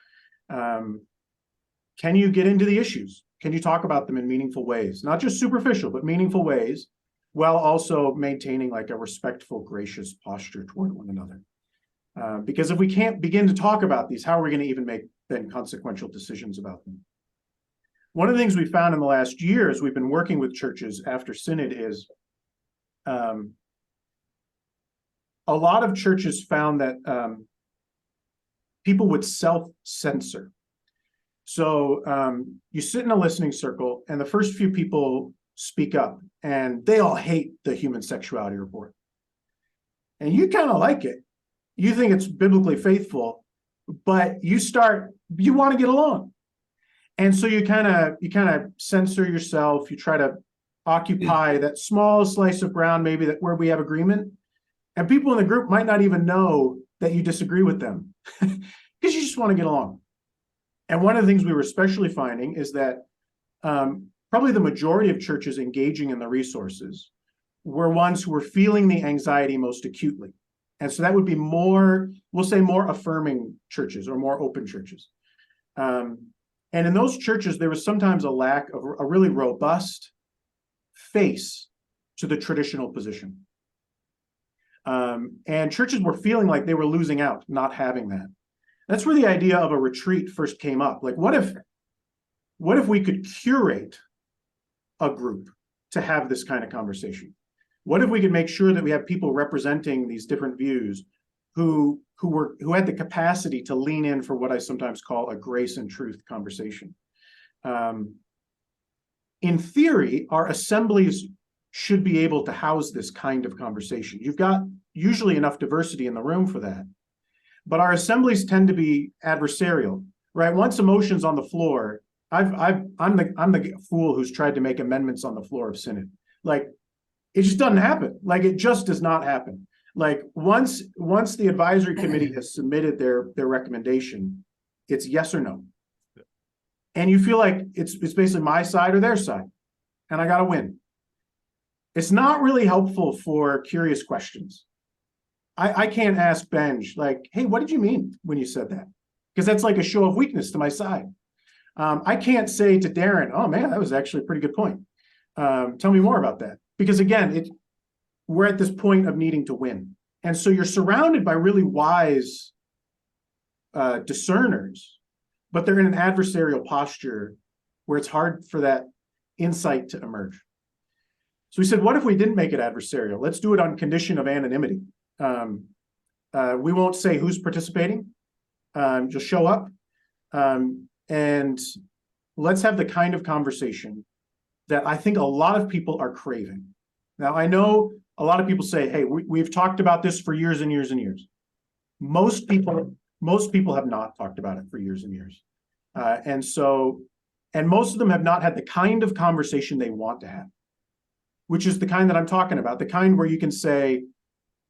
Can you get into the issues? Can you talk about them in meaningful ways? Not just superficial, but meaningful ways, while also maintaining like a respectful, gracious posture toward one another. Because if we can't begin to talk about these, how are we going to even make then consequential decisions about them? One of the things we found in the last year as we've been working with churches after Synod is a lot of churches found that people would self-censor. So you sit in a listening circle, and the first few people speak up, and they all hate the Human Sexuality Report. And you kind of like it. You think it's biblically faithful, but you want to get along. And so you kind of censor yourself. You try to occupy that small slice of ground, maybe where we have agreement. And people in the group might not even know that you disagree with them because you just want to get along. And one of the things we were especially finding is that probably the majority of churches engaging in the resources were ones who were feeling the anxiety most acutely. And so that would be more affirming churches or more open churches. And in those churches, there was sometimes a lack of a really robust face to the traditional position. And churches were feeling like they were losing out, not having that. That's where the idea of a retreat first came up. Like, what if we could curate a group to have this kind of conversation? What if we could make sure that we have people representing these different views who who had the capacity to lean in for what I sometimes call a grace and truth conversation. In theory, our assemblies should be able to house this kind of conversation. You've got usually enough diversity in the room for that. But our assemblies tend to be adversarial, right? Once emotion's on the floor, I'm the fool who's tried to make amendments on the floor of synod. Like, it just doesn't happen. Like, it just does not happen. Like, once the advisory committee has submitted their recommendation, it's yes or no. And you feel like it's basically my side or their side, and I got to win. It's not really helpful for curious questions. I can't ask Benj, like, hey, what did you mean when you said that? Because that's like a show of weakness to my side. I can't say to Darren, oh man, that was actually a pretty good point. Tell me more about that. Because again, we're at this point of needing to win. And so you're surrounded by really wise discerners, but they're in an adversarial posture where it's hard for that insight to emerge. So we said, what if we didn't make it adversarial? Let's do it on condition of anonymity. We won't say who's participating. Just show up. And let's have the kind of conversation that I think a lot of people are craving. Now, I know a lot of people say, hey, we've talked about this for years and years and years. Most people have not talked about it for years and years. And most of them have not had the kind of conversation they want to have, which is the kind that I'm talking about, the kind where you can say,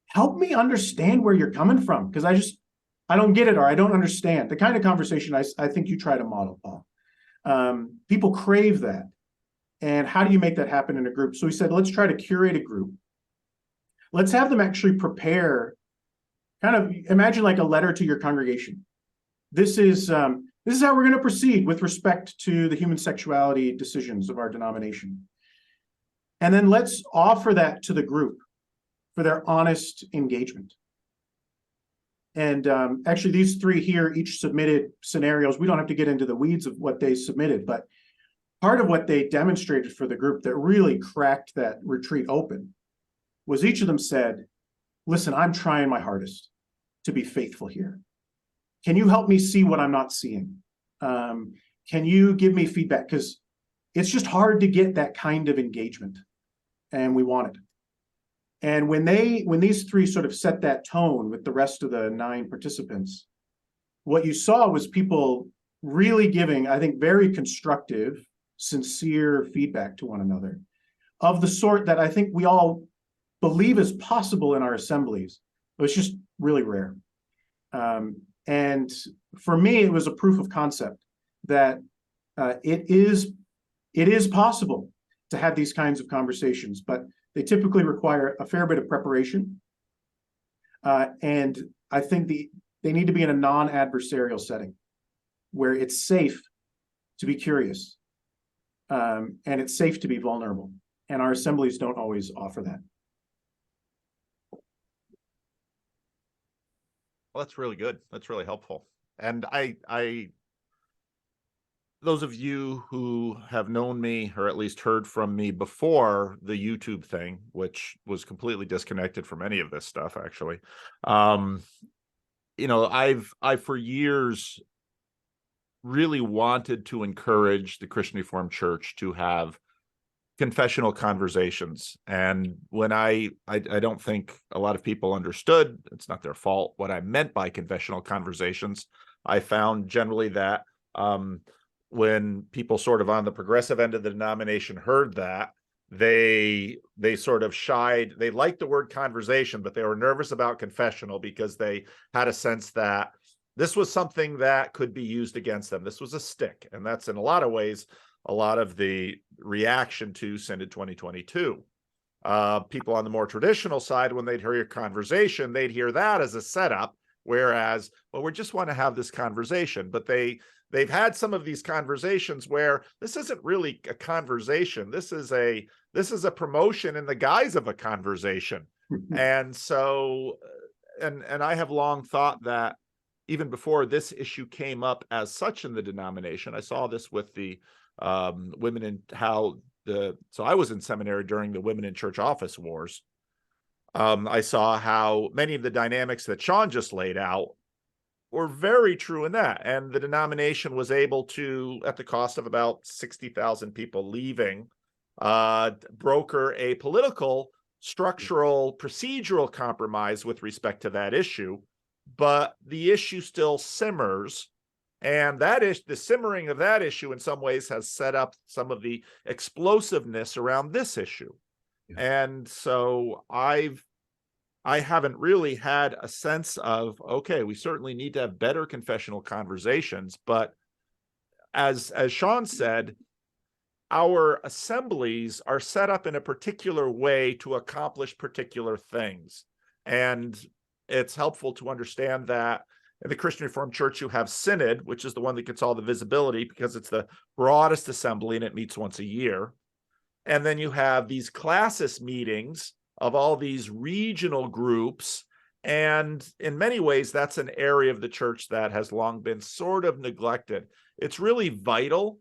help me understand where you're coming from, because I don't get it, or I don't understand. The kind of conversation I think you try to model, Paul. People crave that. And how do you make that happen in a group? So we said, let's try to curate a group. Let's have them actually prepare, kind of imagine like a letter to your congregation. This is how we're going to proceed with respect to the human sexuality decisions of our denomination. And then let's offer that to the group for their honest engagement. And actually, these three here each submitted scenarios. We don't have to get into the weeds of what they submitted, but part of what they demonstrated for the group that really cracked that retreat open was each of them said, listen, I'm trying my hardest to be faithful here. Can you help me see what I'm not seeing? Can you give me feedback? Because it's just hard to get that kind of engagement, and we want it. And when these three sort of set that tone with the rest of the 9 participants, what you saw was people really giving, I think, very constructive, sincere feedback to one another of the sort that I think we all believe is possible in our assemblies, but it's just really rare. And for me, it was a proof of concept that it is possible to have these kinds of conversations, but they typically require a fair bit of preparation. And I think they need to be in a non-adversarial setting where it's safe to be curious, and it's safe to be vulnerable. And our assemblies don't always offer that. Well, that's really good. That's really helpful. And those of you who have known me or at least heard from me before the YouTube thing, which was completely disconnected from any of this stuff, actually, I've for years really wanted to encourage the Christian Reformed Church to have confessional conversations. And when I don't think a lot of people understood, it's not their fault, what I meant by confessional conversations. I found generally that when people sort of on the progressive end of the denomination heard that, they sort of shied. They liked the word conversation, but they were nervous about confessional because they had a sense that this was something that could be used against them. This was a stick. And that's in a lot of ways a lot of the reaction to Synod 2022. People on the more traditional side, when they'd hear your conversation, they'd hear that as a setup, whereas, well, we just want to have this conversation. But they've had some of these conversations where this isn't really a conversation. This is a promotion in the guise of a conversation. And so, and I have long thought that even before this issue came up as such in the denomination, I saw this with the women in so I was in seminary during the women in church office wars. I saw how many of the dynamics that Sean just laid out were very true in that. And the denomination was able to, at the cost of about 60,000 people leaving, broker a political, structural, procedural compromise with respect to that issue. But the issue still simmers. And that is the simmering of that issue in some ways has set up some of the explosiveness around this issue. Yeah. And so I haven't really had a sense of, okay, we certainly need to have better confessional conversations. But as Sean said, our assemblies are set up in a particular way to accomplish particular things. And it's helpful to understand that in the Christian Reformed Church, you have Synod, which is the one that gets all the visibility because it's the broadest assembly and it meets once a year. And then you have these classis meetings of all these regional groups. And in many ways, that's an area of the church that has long been sort of neglected. It's really vital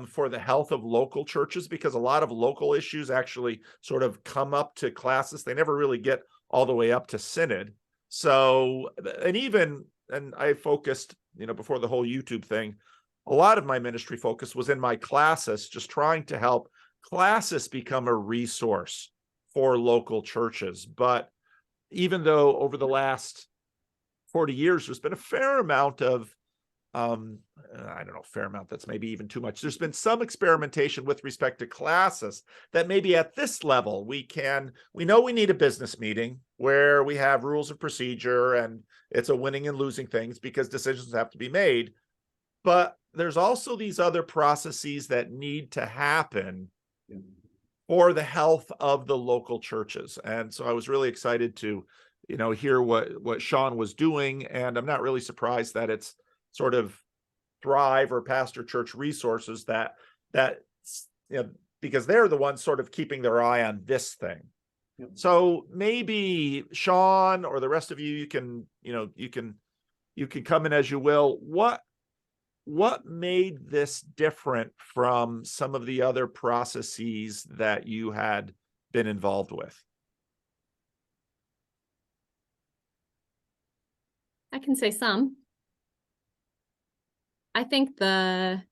for the health of local churches because a lot of local issues actually sort of come up to classis. They never really get all the way up to Synod. So, and I focused, before the whole YouTube thing, a lot of my ministry focus was in my classis, just trying to help classis become a resource for local churches. But even though over the last 40 years, there's been a fair amount of, fair amount, that's maybe even too much. There's been some experimentation with respect to classis that maybe at this level, we know we need a business meeting where we have rules of procedure and it's a winning and losing things because decisions have to be made. But there's also these other processes that need to happen for the health of the local churches. And so I was really excited to, hear what Sean was doing. And I'm not really surprised that it's sort of Thrive or Pastor Church Resources that because they're the ones sort of keeping their eye on this thing. Yep. So maybe Sean or the rest of you, you can come in as you will. What made this different from some of the other processes that you had been involved with? I can say some. I think there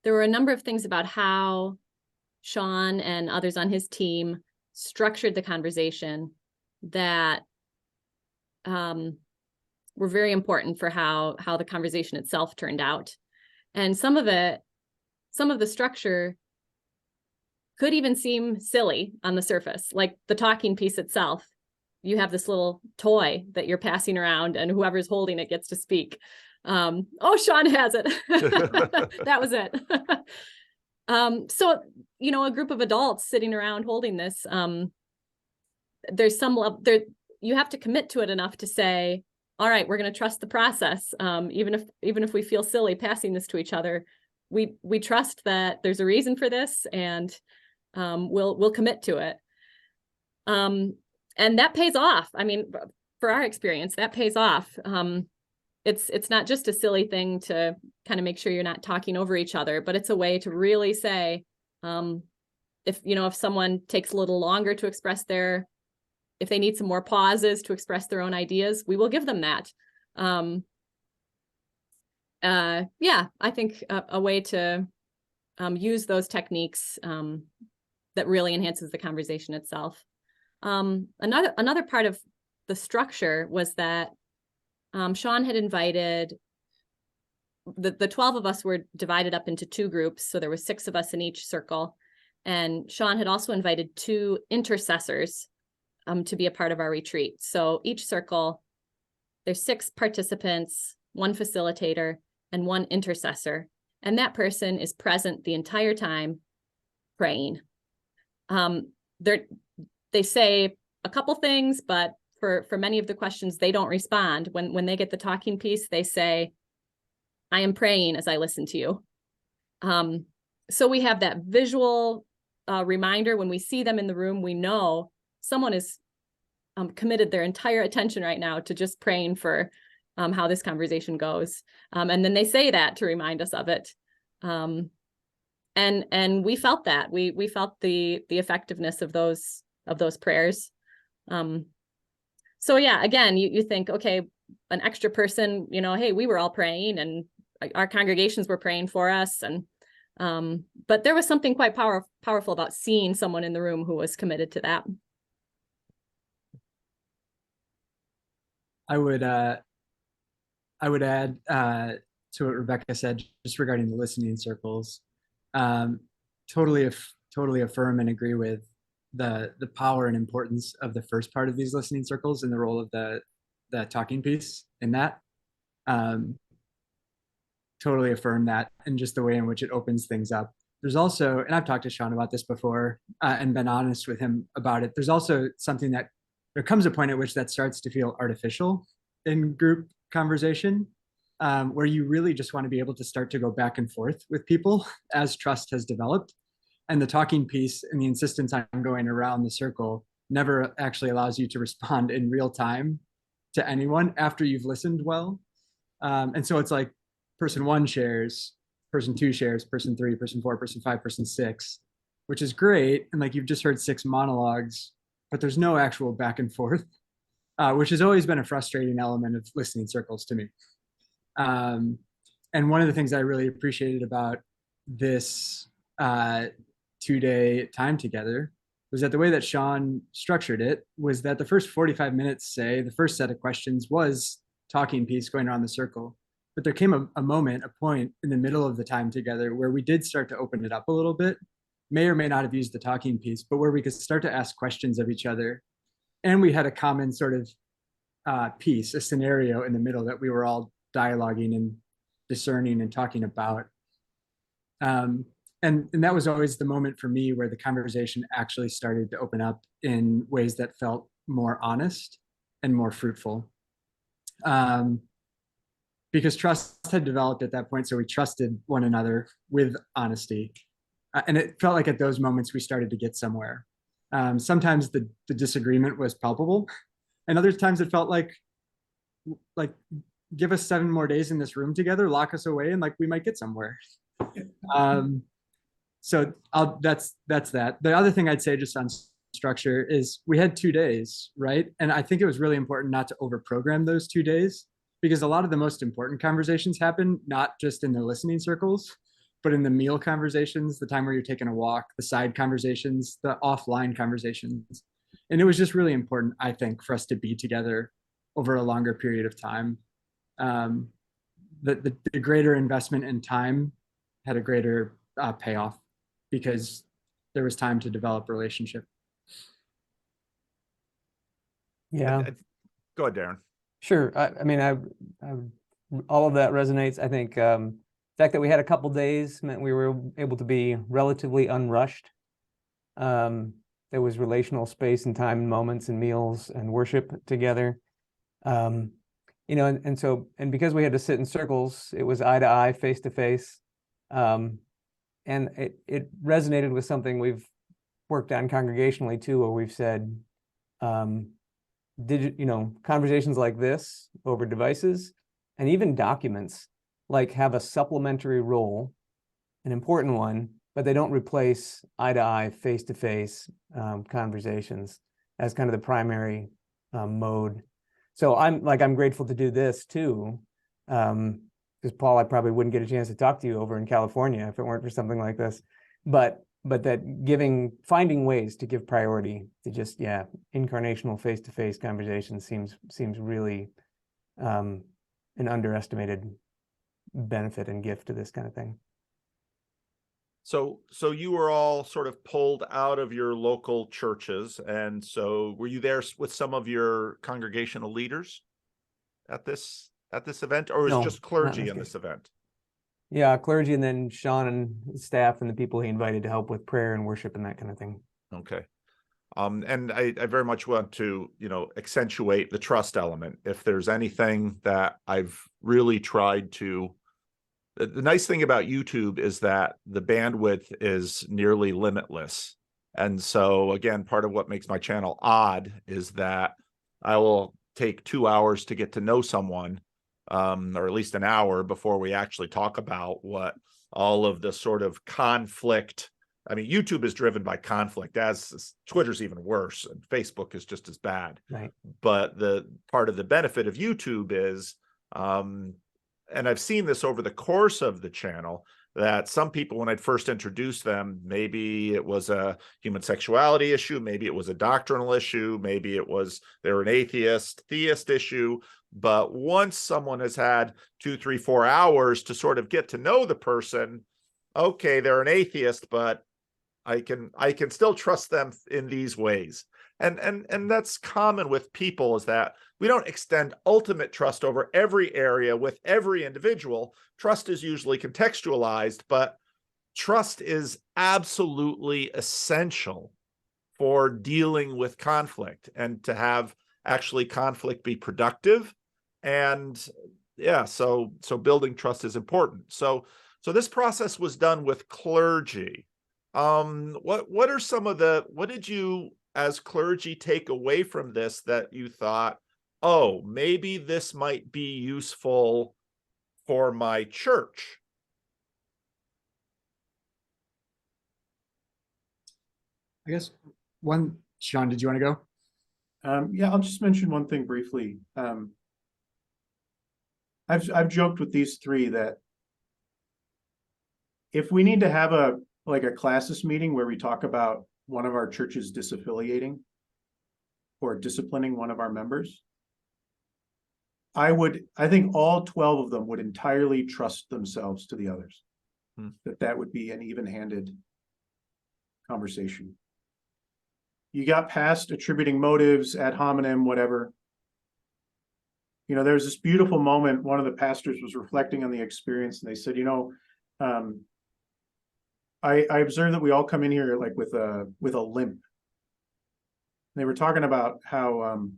were a number of things about how Sean and others on his team structured the conversation that were very important for how the conversation itself turned out. And some of the structure could even seem silly on the surface, like the talking piece itself. You have this little toy that you're passing around and whoever's holding it gets to speak. Sean has it. That was it. So, a group of adults sitting around holding this, there's some level there, you have to commit to it enough to say, all right, we're going to trust the process. Even if we feel silly passing this to each other, we trust that there's a reason for this and we'll commit to it. And that pays off. I mean, for our experience, that pays off. It's not just a silly thing to kind of make sure you're not talking over each other, but it's a way to really say, if someone takes a little longer to express if they need some more pauses to express their own ideas, we will give them that. I think a way to use those techniques that really enhances the conversation itself. Another part of the structure was that Sean had invited, the 12 of us were divided up into two groups. So there were 6 of us in each circle. And Sean had also invited 2 intercessors to be a part of our retreat. So each circle, there's 6 participants, 1 facilitator, and 1 intercessor. And that person is present the entire time praying. They say a couple things, but for many of the questions, they don't respond. When they get the talking piece, they say, I am praying as I listen to you. So we have that visual reminder. When we see them in the room, we know someone is committed their entire attention right now to just praying for how this conversation goes. And then they say that to remind us of it. And we felt that. We felt the effectiveness of those prayers. So yeah, again, you think, okay, an extra person, hey, we were all praying and our congregations were praying for us. And, but there was something quite powerful about seeing someone in the room who was committed to that. I would add to what Rebecca said, just regarding the listening circles. Totally affirm and agree with the power and importance of the first part of these listening circles and the role of the talking piece in that. Totally affirm that, and just the way in which it opens things up. There's also, and I've talked to Sean about this before and been honest with him about it. There's also something that there comes a point at which that starts to feel artificial in group conversation, where you really just want to be able to start to go back and forth with people as trust has developed. And the talking piece and the insistence on going around the circle never actually allows you to respond in real time to anyone after you've listened well. And so it's like person 1 shares, person 2 shares, person 3, person 4, person 5, person 6, which is great. And like you've just heard 6 monologues, but there's no actual back and forth, which has always been a frustrating element of listening circles to me. And one of the things I really appreciated about this 2-day time together was that the way that Sean structured it was that the first 45 minutes, say, the first set of questions was talking piece going around the circle. But there came a point in the middle of the time together where we did start to open it up a little bit, may or may not have used the talking piece, but where we could start to ask questions of each other. And we had a common sort of piece, a scenario in the middle that we were all dialoguing and discerning and talking about. And that was always the moment for me where the conversation actually started to open up in ways that felt more honest and more fruitful. Because trust had developed at that point, so we trusted one another with honesty. And it felt like at those moments we started to get somewhere. Sometimes the disagreement was palpable, and other times it felt like give us 7 more days in this room together, lock us away, and like we might get somewhere. So that's that. The other thing I'd say just on structure is we had 2 days, right? And I think it was really important not to overprogram those 2 days, because a lot of the most important conversations happen not just in the listening circles, but in the meal conversations, the time where you're taking a walk, the side conversations, the offline conversations. And it was just really important, I think, for us to be together over a longer period of time. The greater investment in time had a greater payoff because there was time to develop relationship. Yeah. Go ahead, Darren. Sure. I mean, I all of that resonates. I think the fact that we had a couple days meant we were able to be relatively unrushed. There was relational space and time and moments and meals and worship together. And because we had to sit in circles, it was eye to eye, face to face. And it resonated with something we've worked on congregationally too, where we've said, conversations like this over devices and even documents like have a supplementary role, an important one, but they don't replace eye to eye, face to face conversations as kind of the primary mode. So I'm grateful to do this too, because Paul, I probably wouldn't get a chance to talk to you over in California if it weren't for something like this. But that finding ways to give priority to just incarnational face-to-face conversation seems really an underestimated benefit and gift to this kind of thing. So you were all sort of pulled out of your local churches, and so were you there with some of your congregational leaders at this event, or was it just clergy in this event? Yeah, clergy, and then Sean and staff and the people he invited to help with prayer and worship and that kind of thing. Okay. And I very much want to, accentuate the trust element. If there's anything that I've really tried to, the nice thing about YouTube is that the bandwidth is nearly limitless. And so again, part of what makes my channel odd is that I will take 2 hours to get to know someone, or at least an hour before we actually talk about what all of the sort of conflict I mean, YouTube is driven by conflict, as Twitter's even worse, and Facebook is just as bad. Right. But the part of the benefit of YouTube is, and I've seen this over the course of the channel, that some people, when I'd first introduced them, maybe it was a human sexuality issue, maybe it was a doctrinal issue, maybe it was they're an atheist, theist issue. But once someone has had 2, 3, 4 hours to sort of get to know the person, okay, they're an atheist, but I can still trust them in these ways. And that's common with people, is that we don't extend ultimate trust over every area with every individual. Trust is usually contextualized, but trust is absolutely essential for dealing with conflict, and to have actually conflict be productive. And yeah, so building trust is important. So this process was done with clergy. What are some of what did you as clergy take away from this that you thought, oh, maybe this might be useful for my church? I guess Sean, did you want to go? Yeah, I'll just mention one thing briefly. I've joked with these three that if we need to have a classis meeting where we talk about one of our churches disaffiliating or disciplining one of our members, I think all 12 of them would entirely trust themselves to the others. That would be an even-handed conversation. You got past attributing motives, ad hominem, whatever. You know, there's this beautiful moment. One of the pastors was reflecting on the experience, and they said, I observed that we all come in here like with a limp. And they were talking about how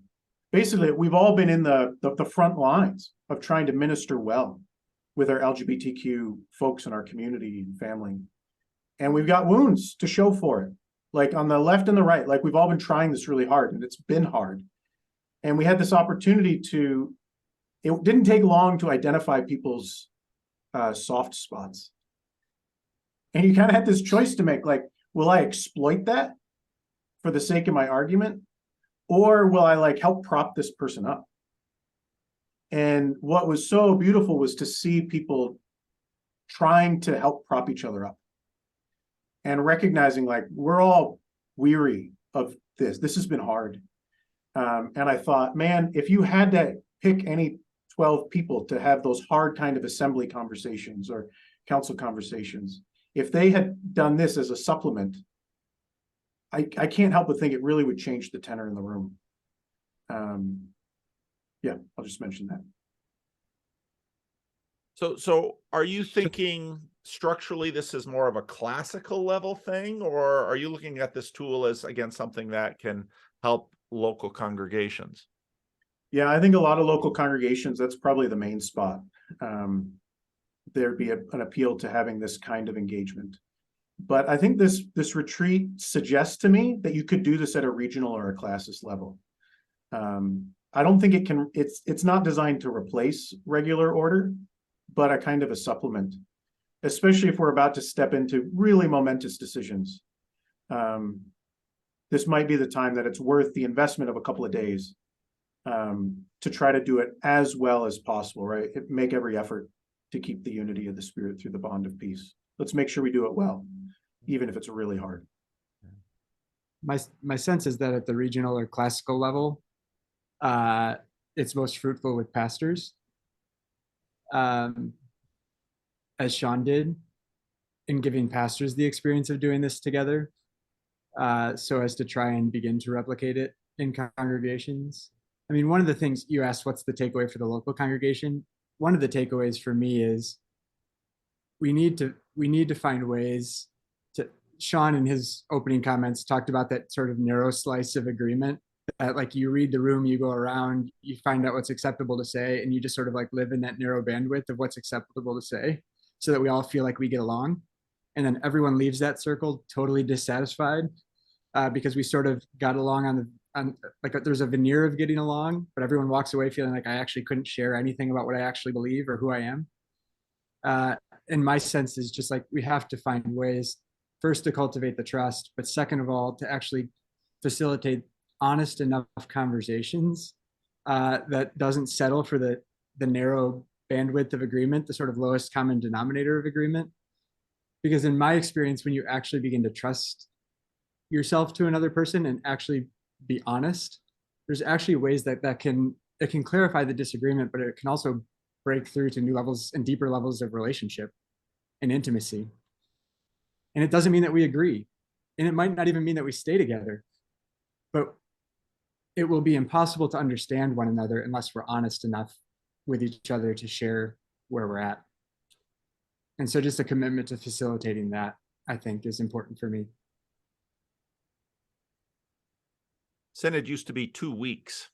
basically we've all been in the front lines of trying to minister well with our LGBTQ folks in our community and family. And we've got wounds to show for it, like on the left and the right. Like, we've all been trying this really hard, and it's been hard. And we had this opportunity it didn't take long to identify people's soft spots. And you kind of had this choice to make, like, will I exploit that for the sake of my argument? Or will I help prop this person up? And what was so beautiful was to see people trying to help prop each other up and recognizing we're all weary of this. This has been hard. And I thought, man, if you had to pick any 12 people to have those hard kind of assembly conversations or council conversations, if they had done this as a supplement, I can't help but think it really would change the tenor in the room. Yeah, I'll just mention that. So are you thinking structurally this is more of a classical level thing, or are you looking at this tool as, again, something that can help local congregations? Yeah, I think a lot of local congregations, that's probably the main spot. There'd be an appeal to having this kind of engagement. But I think this retreat suggests to me that you could do this at a regional or a classis level. I don't think it's not designed to replace regular order, but a kind of a supplement, especially if we're about to step into really momentous decisions. This might be the time that it's worth the investment of a couple of days to try to do it as well as possible, right? Make every effort to keep the unity of the Spirit through the bond of peace. Let's make sure we do it well, even if it's really hard. My sense is that at the regional or classical level, it's most fruitful with pastors, as Sean did, in giving pastors the experience of doing this together, so as to try and begin to replicate it in congregations. I mean, one of the things you asked, what's the takeaway for the local congregation? One of the takeaways for me is we need to find ways to. Sean, in his opening comments, talked about that sort of narrow slice of agreement, that you read the room, you go around, you find out what's acceptable to say, and you just sort of live in that narrow bandwidth of what's acceptable to say, so that we all feel like we get along. And then everyone leaves that circle totally dissatisfied because we sort of got along on there's a veneer of getting along, but everyone walks away feeling like I actually couldn't share anything about what I actually believe or who I am. And my sense is just we have to find ways first to cultivate the trust, but second of all, to actually facilitate honest enough conversations that doesn't settle for the narrow bandwidth of agreement, the sort of lowest common denominator of agreement. Because in my experience, when you actually begin to trust yourself to another person and actually be honest, there's actually ways that it can clarify the disagreement, but it can also break through to new levels and deeper levels of relationship and intimacy. And it doesn't mean that we agree. And it might not even mean that we stay together, but it will be impossible to understand one another unless we're honest enough with each other to share where we're at. And so just a commitment to facilitating that, I think, is important for me. Synod used to be 2 weeks.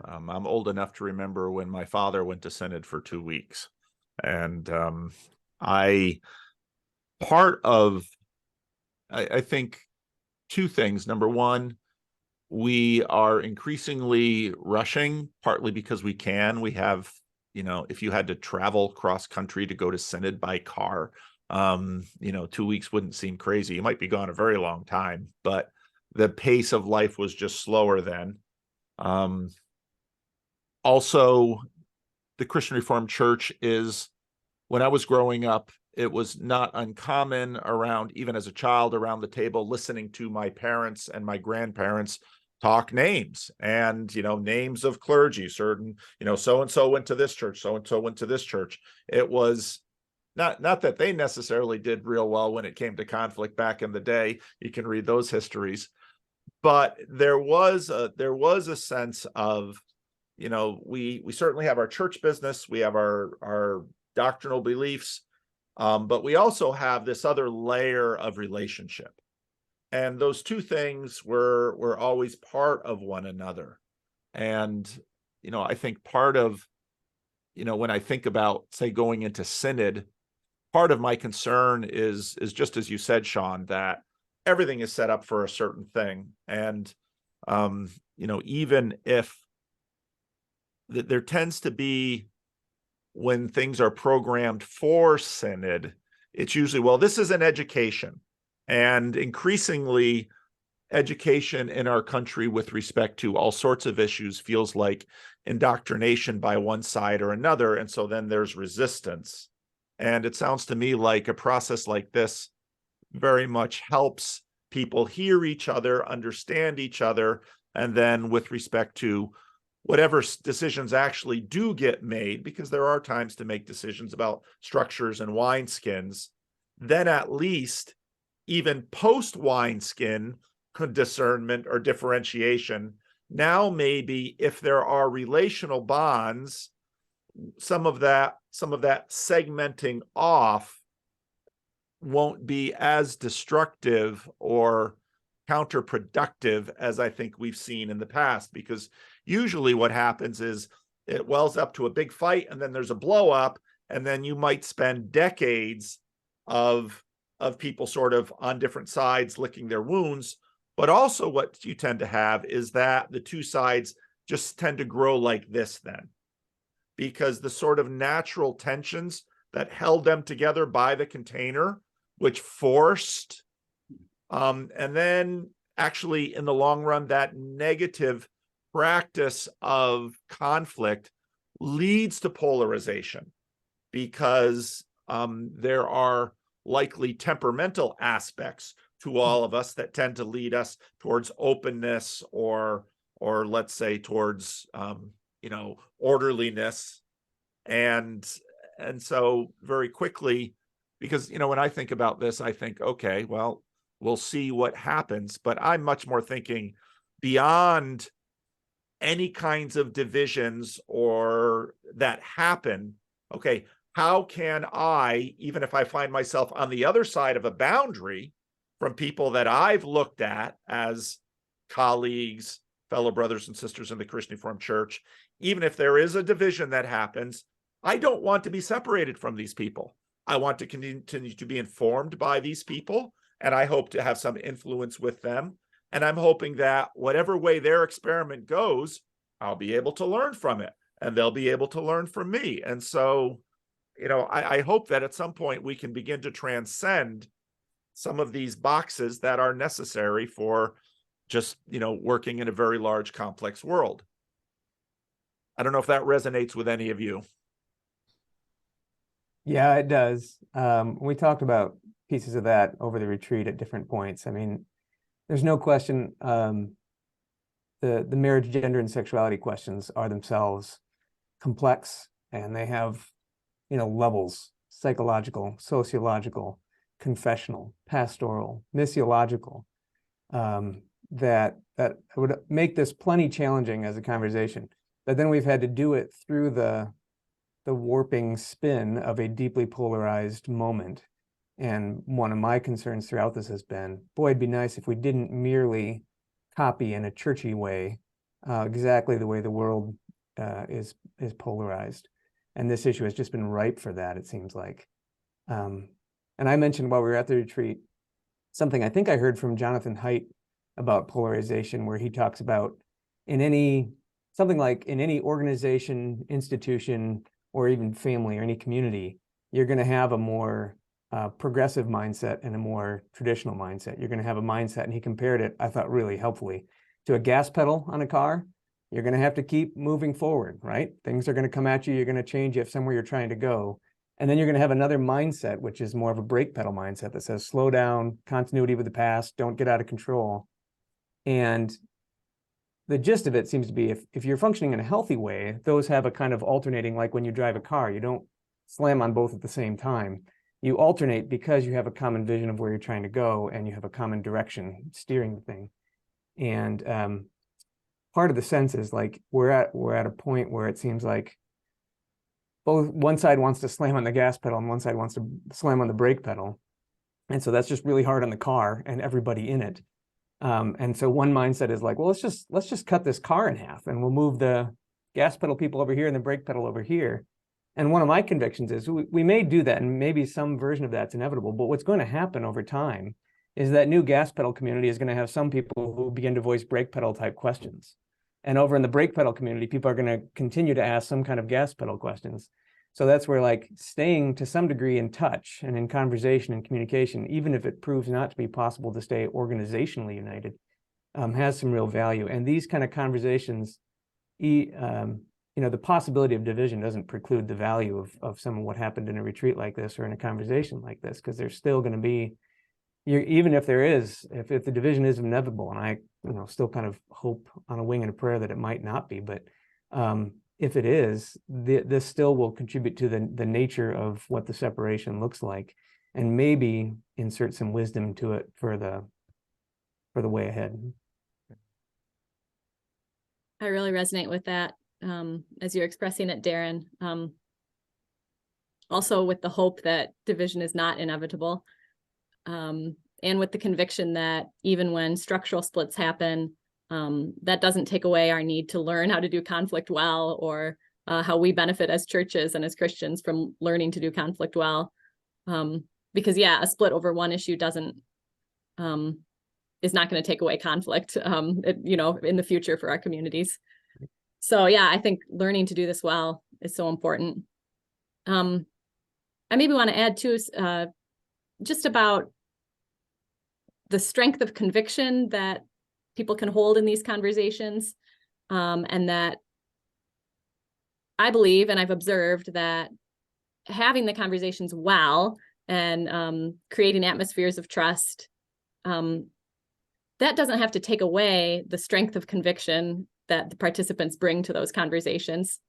I'm old enough to remember when my father went to Synod for 2 weeks. And I think two things. Number one, we are increasingly rushing, partly because we can. We have, if you had to travel cross country to go to Synod by car, 2 weeks wouldn't seem crazy. You might be gone a very long time, but the pace of life was just slower then. Also, the Christian Reformed Church is, when I was growing up, it was not uncommon around, even as a child, around the table, listening to my parents and my grandparents talk names and, names of clergy, certain, so-and-so went to this church, so-and-so went to this church. It was not that they necessarily did real well when it came to conflict back in the day. You can read those histories, but there was a sense of, we certainly have our church business, we have our doctrinal beliefs, but we also have this other layer of relationship. And those two things were always part of one another. And, I think part of, when I think about, say, going into Synod, part of my concern is just as you said, Sean, that everything is set up for a certain thing. And, even if there tends to be, when things are programmed for Synod, it's usually, well, this is an education. And increasingly, education in our country with respect to all sorts of issues feels like indoctrination by one side or another. And so then there's resistance. And it sounds to me like a process like this very much helps people hear each other, understand each other, and then with respect to whatever decisions actually do get made, because there are times to make decisions about structures and wineskins, then at least even post-wineskin discernment or differentiation, now maybe if there are relational bonds, some of that segmenting off won't be as destructive or counterproductive as I think we've seen in the past, because usually what happens is it wells up to a big fight and then there's a blow up, and then you might spend decades of people sort of on different sides licking their wounds. But also what you tend to have is that the two sides just tend to grow like this then, because the sort of natural tensions that held them together by the container, which forced, and then actually in the long run, that negative practice of conflict leads to polarization, because there are likely temperamental aspects to all of us that tend to lead us towards openness or let's say towards orderliness, and so very quickly, because when I think about this, I think, okay, well, we'll see what happens, but I'm much more thinking beyond any kinds of divisions or that happen. Okay, how can I, even if I find myself on the other side of a boundary from people that I've looked at as colleagues, fellow brothers and sisters in the Christian Reformed Church, even if there is a division that happens, I don't want to be separated from these people. I want to continue to be informed by these people, and I hope to have some influence with them. And I'm hoping that whatever way their experiment goes, I'll be able to learn from it, and they'll be able to learn from me. And so, I hope that at some point we can begin to transcend some of these boxes that are necessary for just, working in a very large, complex world. I don't know if that resonates with any of you. Yeah, it does. We talked about pieces of that over the retreat at different points. I mean, there's no question the marriage, gender, and sexuality questions are themselves complex, and they have, levels: psychological, sociological, confessional, pastoral, missiological, that would make this plenty challenging as a conversation. But then we've had to do it through the warping spin of a deeply polarized moment. And one of my concerns throughout this has been, boy, it'd be nice if we didn't merely copy in a churchy way exactly the way the world is polarized. And this issue has just been ripe for that, it seems like. And I mentioned while we were at the retreat, something I think I heard from Jonathan Haidt about polarization, where he talks about in any organization, institution, or even family or any community, you're going to have a more progressive mindset and a more traditional mindset. You're going to have a mindset, and he compared it, I thought really helpfully, to a gas pedal on a car. You're going to have to keep moving forward, right? Things are going to come at you. You're going to change. You have somewhere you're trying to go. And then you're going to have another mindset, which is more of a brake pedal mindset that says, slow down, continuity with the past, don't get out of control. And the gist of it seems to be, if you're functioning in a healthy way, those have a kind of alternating, like when you drive a car, you don't slam on both at the same time. You alternate because you have a common vision of where you're trying to go, and you have a common direction steering the thing. And part of the sense is like we're at a point where it seems like one side wants to slam on the gas pedal and one side wants to slam on the brake pedal. And so that's just really hard on the car and everybody in it. And so one mindset is like, well, let's just cut this car in half, and we'll move the gas pedal people over here and the brake pedal over here. And one of my convictions is we may do that, and maybe some version of that's inevitable, but what's going to happen over time is that new gas pedal community is going to have some people who begin to voice brake pedal type questions. And over in the brake pedal community, people are going to continue to ask some kind of gas pedal questions. So that's where, like, staying to some degree in touch and in conversation and communication, even if it proves not to be possible to stay organizationally united, has some real value. And these kind of conversations, the possibility of division doesn't preclude the value of some of what happened in a retreat like this or in a conversation like this, because there's still going to be, even if if the division is inevitable, and I still kind of hope on a wing and a prayer that it might not be, but if it is, this still will contribute to the nature of what the separation looks like, and maybe insert some wisdom to it for the way ahead. I really resonate with that as you're expressing it, Darren. Also with the hope that division is not inevitable, and with the conviction that even when structural splits happen, that doesn't take away our need to learn how to do conflict well, or how we benefit as churches and as Christians from learning to do conflict well. Because a split over one issue is not going to take away conflict, in the future for our communities. So I think learning to do this well is so important. I maybe want to add too, just about the strength of conviction that people can hold in these conversations, and that I believe, and I've observed, that having the conversations well and creating atmospheres of trust, that doesn't have to take away the strength of conviction that the participants bring to those conversations.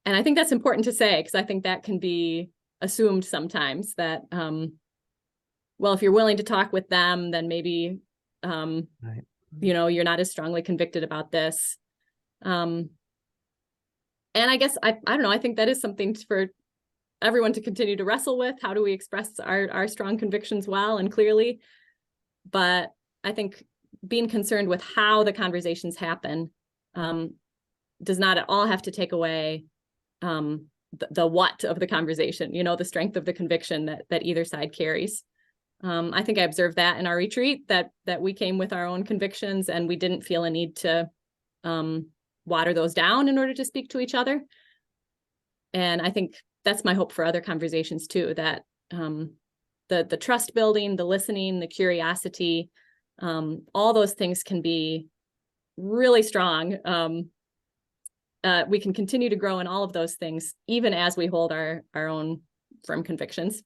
And I think that's important to say, because I think that can be assumed sometimes that, if you're willing to talk with them, then maybe, Right. You're not as strongly convicted about this. And I guess, I don't know, I think that is something for everyone to continue to wrestle with. How do we express our strong convictions well and clearly? But I think being concerned with how the conversations happen does not at all have to take away the what of the conversation, the strength of the conviction that either side carries. I think I observed that in our retreat, that we came with our own convictions, and we didn't feel a need to water those down in order to speak to each other. And I think that's my hope for other conversations too, that the trust building, the listening, the curiosity, all those things can be really strong. We can continue to grow in all of those things, even as we hold our own firm convictions.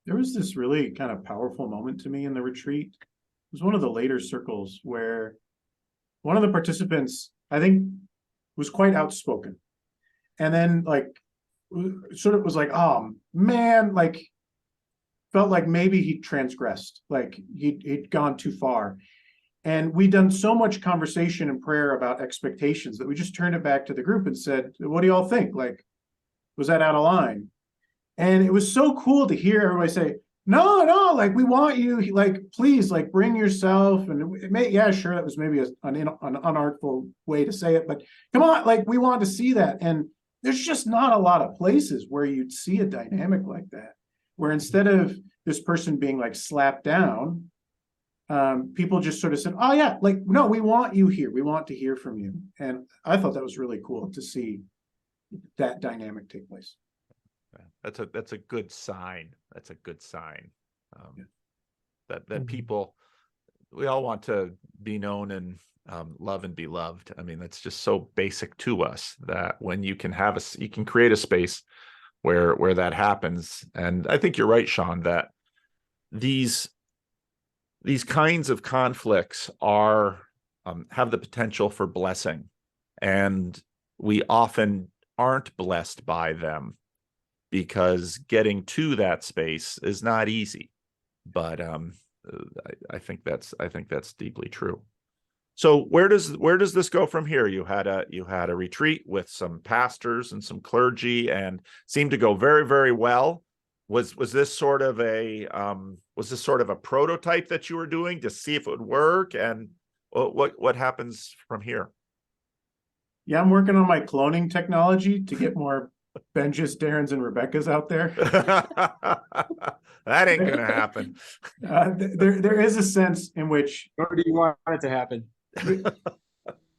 There was this really kind of powerful moment to me in the retreat. It was one of the later circles where one of the participants, I think, was quite outspoken. And then like, sort of was like, oh man, like felt like maybe he transgressed, like he'd gone too far. And we'd done so much conversation and prayer about expectations that we just turned it back to the group and said, what do y'all think? Like, was that out of line? And it was so cool to hear everybody say, no, like we want you, like, please, like bring yourself. And it may, yeah, sure, that was maybe an unartful way to say it, but come on, like we want to see that. And there's just not a lot of places where you'd see a dynamic like that, where instead of this person being like slapped down, people just sort of said, oh yeah, like, no, we want you here. We want to hear from you. And I thought that was really cool to see that dynamic take place. That's a good sign. That's a good sign. Yeah. That people, we all want to be known and love and be loved. I mean, that's just so basic to us that when you can you can create a space where that happens. And I think you're right, Sean, that these kinds of conflicts are have the potential for blessing, and we often aren't blessed by them because getting to that space is not easy. But I think that's deeply true. So where does this go from here? You had a retreat with some pastors and some clergy, and seemed to go very, very well. Was this sort of a prototype that you were doing to see if it would work? And what happens from here? Yeah, I'm working on my cloning technology to get more Benjas, Darrens, and Rebeccas out there. That ain't gonna happen. There is a sense in which, Or do you want it to happen? I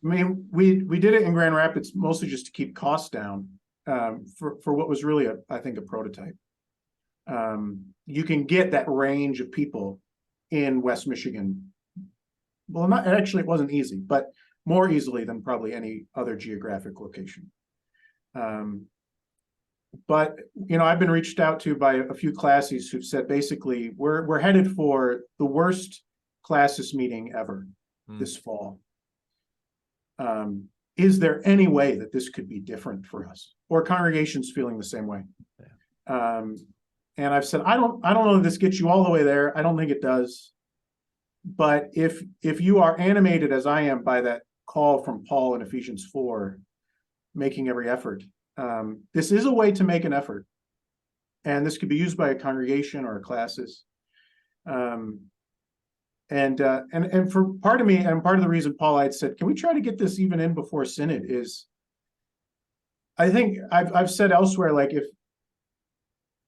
mean, we did it in Grand Rapids mostly just to keep costs down, for what was really I think a prototype. You can get that range of people in West Michigan. Well, not actually, it wasn't easy, but more easily than probably any other geographic location. But you know, I've been reached out to by a few classes who've said basically we're headed for the worst classes meeting ever this fall. Is there any way that this could be different for us, or congregations feeling the same way? Yeah. And I've said, I don't know if this gets you all the way there. I don't think it does. But if you are animated as I am by that call from Paul in Ephesians 4, making every effort, this is a way to make an effort. And this could be used by a congregation or classes. And for part of me, and part of the reason Paul had said, can we try to get this even in before Synod, is I think I've said elsewhere, like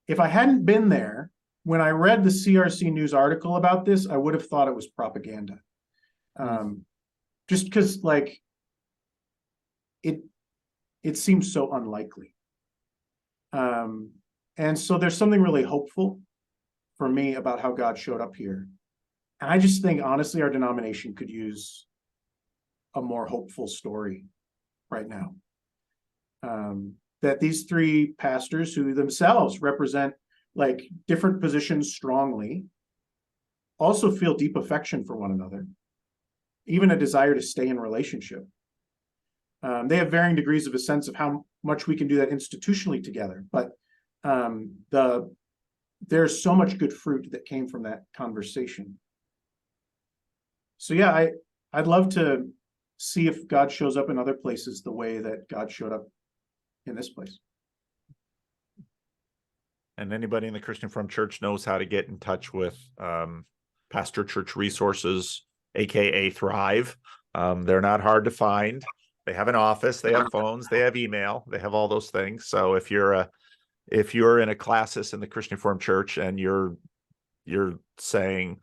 if I hadn't been there when I read the CRC News article about this, I would have thought it was propaganda. Just because like it seems so unlikely. And so there's something really hopeful for me about how God showed up here. And I just think, honestly, our denomination could use a more hopeful story right now. That these three pastors, who themselves represent like different positions strongly, also feel deep affection for one another, even a desire to stay in relationship. They have varying degrees of a sense of how much we can do that institutionally together, but there's so much good fruit that came from that conversation. So yeah, I'd love to see if God shows up in other places the way that God showed up in this place. And anybody in the Christian Reformed Church knows how to get in touch with Pastor Church Resources, aka Thrive. They're not hard to find. They have an office, they have phones, they have email, they have all those things. So if you're in a classis in the Christian Reformed Church and you're saying,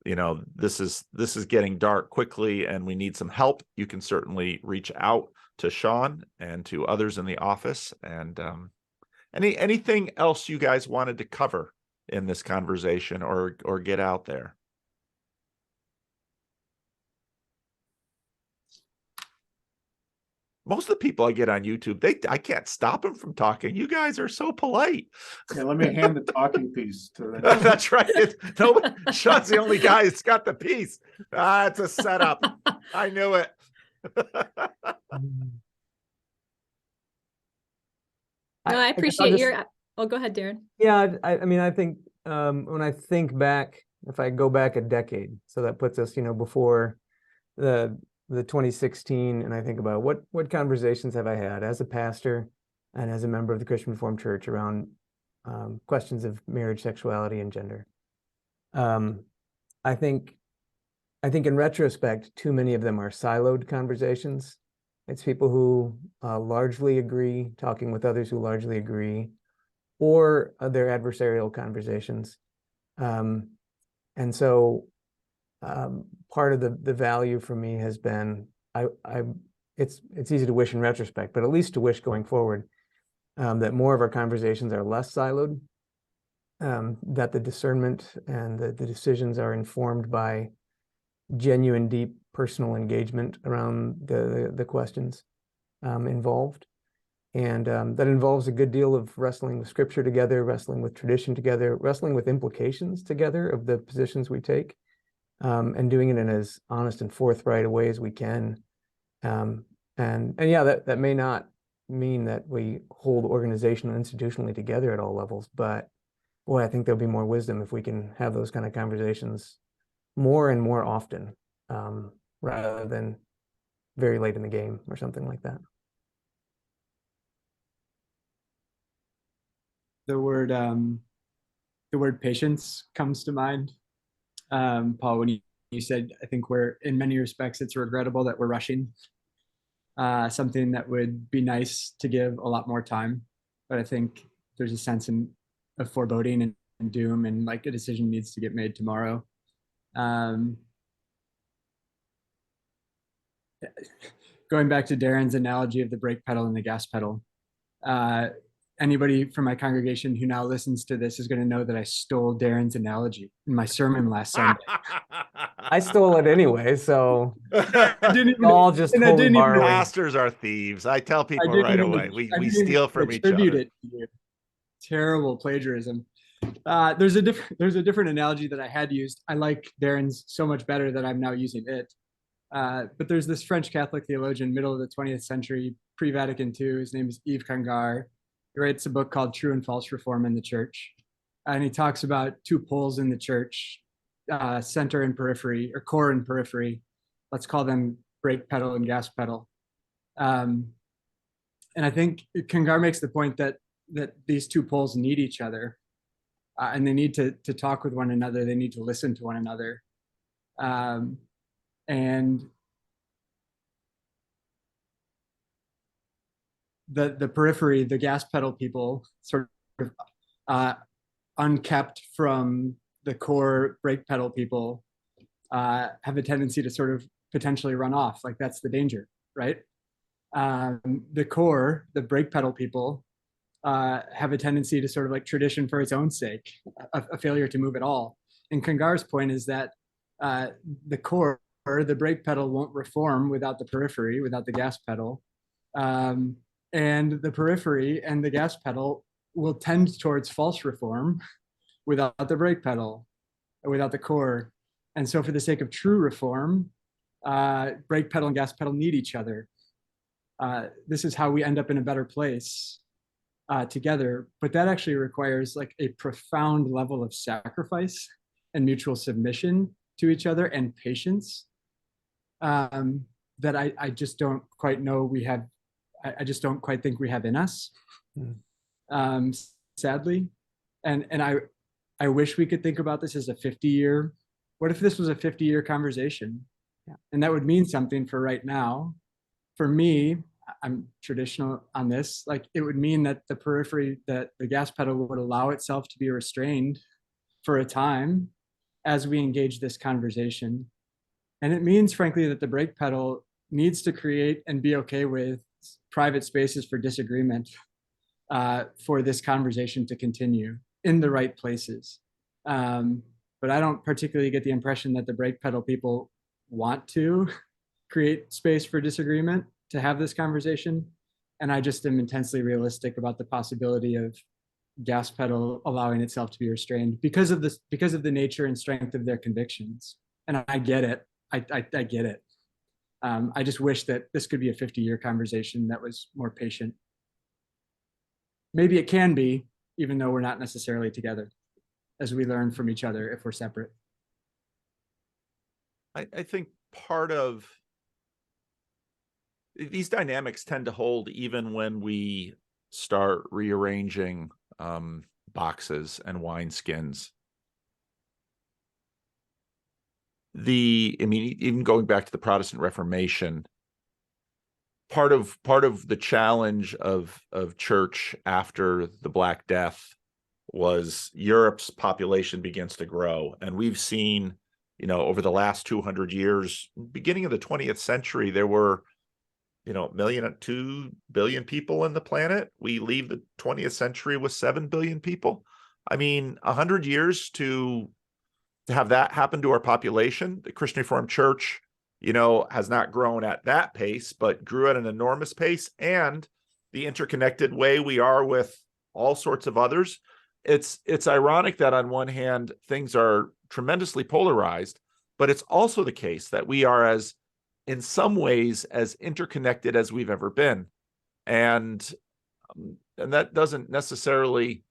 you know, this is getting dark quickly and we need some help, you can certainly reach out to Sean and to others in the office. And anything else you guys wanted to cover in this conversation or get out there? Most of the people I get on YouTube, I can't stop them from talking. You guys are so polite. Yeah, let me hand the talking piece to the. That's right. Sean's the only guy that's got the piece. It's a setup. I knew it. No, I guess I'll appreciate just- your, oh, go ahead, Darren. Yeah, I mean, I think when I think back, if I go back a decade, so that puts us, before the 2016, and I think about what conversations have I had as a pastor and as a member of the Christian Reformed Church around questions of marriage, sexuality, and gender. I think in retrospect, too many of them are siloed conversations. It's people who largely agree, talking with others who largely agree, or they're adversarial conversations. And so part of the value for me has been, it's easy to wish in retrospect, but at least to wish going forward, that more of our conversations are less siloed, that the discernment and the decisions are informed by genuine, deep personal engagement around the questions involved. And that involves a good deal of wrestling with scripture together, wrestling with tradition together, wrestling with implications together of the positions we take, and doing it in as honest and forthright a way as we can. And yeah, that may not mean that we hold organizationally and institutionally together at all levels, but boy, I think there'll be more wisdom if we can have those kind of conversations more and more often, rather than very late in the game or something like that. The word patience comes to mind. Paul, when you said, I think in many respects, it's regrettable that we're rushing. Something that would be nice to give a lot more time, but I think there's a sense of foreboding and doom, and like a decision needs to get made tomorrow. Going back to Darren's analogy of the brake pedal and the gas pedal, anybody from my congregation who now listens to this is going to know that I stole Darren's analogy in my sermon last Sunday. I stole it anyway, so I didn't even, all just and I totally didn't even borrowing. Pastors are thieves. I tell I people didn't right even- away. I We didn't steal even from each attribute other. it to you. Terrible plagiarism. There's a different analogy that I had used. I like Darren's so much better that I'm now using it. But there's this French Catholic theologian, middle of the 20th century, pre-Vatican II. His name is Yves Congar. He writes a book called True and False Reform in the Church. And he talks about two poles in the church, center and periphery, or core and periphery. Let's call them brake pedal and gas pedal. And I think Congar makes the point that these two poles need each other, and they need to talk with one another. They need to listen to one another. And the periphery, the gas pedal people, sort of unkept from the core brake pedal people, have a tendency to sort of potentially run off. Like, that's the danger, right? The core, the brake pedal people, have a tendency to sort of like tradition for its own sake, a failure to move at all. And Congar's point is that the core, the brake pedal, won't reform without the periphery, without the gas pedal. And the periphery and the gas pedal will tend towards false reform without the brake pedal, without the core. And so for the sake of true reform, brake pedal and gas pedal need each other. This is how we end up in a better place together. But that actually requires like a profound level of sacrifice and mutual submission to each other and patience that I just don't quite know we have. I just don't quite think we have in us, sadly. And I wish we could think about this as a 50-year. What if this was a 50-year conversation? Yeah. And that would mean something for right now. For me, I'm traditional on this. Like, it would mean that the periphery, that the gas pedal would allow itself to be restrained for a time as we engage this conversation. And it means, frankly, that the brake pedal needs to create and be okay with private spaces for disagreement for this conversation to continue in the right places. But I don't particularly get the impression that the brake pedal people want to create space for disagreement to have this conversation. And I just am intensely realistic about the possibility of gas pedal allowing itself to be restrained because of this, because of the nature and strength of their convictions. And I get it. I get it. I just wish that this could be a 50-year conversation that was more patient. Maybe it can be, even though we're not necessarily together, as we learn from each other if we're separate. I think part of these dynamics tend to hold even when we start rearranging boxes and wineskins. I mean, even going back to the Protestant Reformation, part of the challenge of church after the Black Death was Europe's population begins to grow, and we've seen, you know, over the last 200 years, beginning of the 20th century, there were, you know, 1 million, 2 billion people on the planet. We leave the 20th century with 7 billion people. I mean, 100 years to have that happen to our population. The Christian Reformed Church, you know, has not grown at that pace, but grew at an enormous pace. And the interconnected way we are with all sorts of others, it's ironic that on one hand, things are tremendously polarized, but it's also the case that we are as, in some ways, as interconnected as we've ever been. And that doesn't necessarily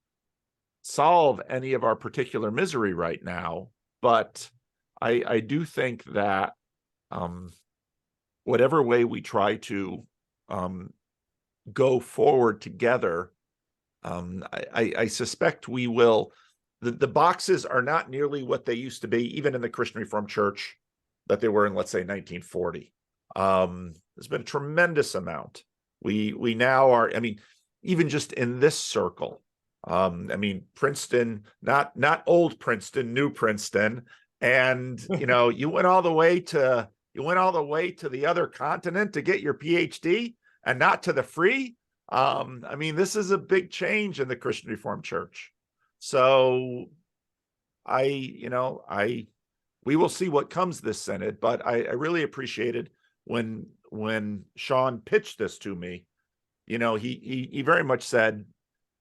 solve any of our particular misery right now. But I do think that whatever way we try to go forward together, I suspect we will. The boxes are not nearly what they used to be, even in the Christian Reformed Church, that they were in, let's say, 1940. There's been a tremendous amount. We now are, I mean, even just in this circle, I mean, Princeton, not old Princeton, new Princeton. And, you know, you went all the way to the other continent to get your PhD and not to the free. I mean, this is a big change in the Christian Reformed Church. So we will see what comes this synod, but I really appreciated when Sean pitched this to me. You know, he very much said,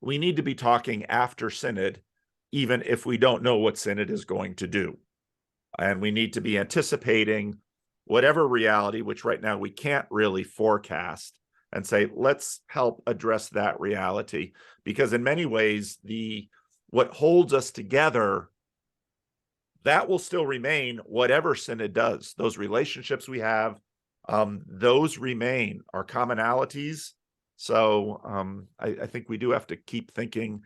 we need to be talking after synod, even if we don't know what synod is going to do. And we need to be anticipating whatever reality, which right now we can't really forecast, and say, let's help address that reality. Because in many ways, what holds us together, that will still remain whatever synod does. Those relationships we have, those remain our commonalities. So I think we do have to keep thinking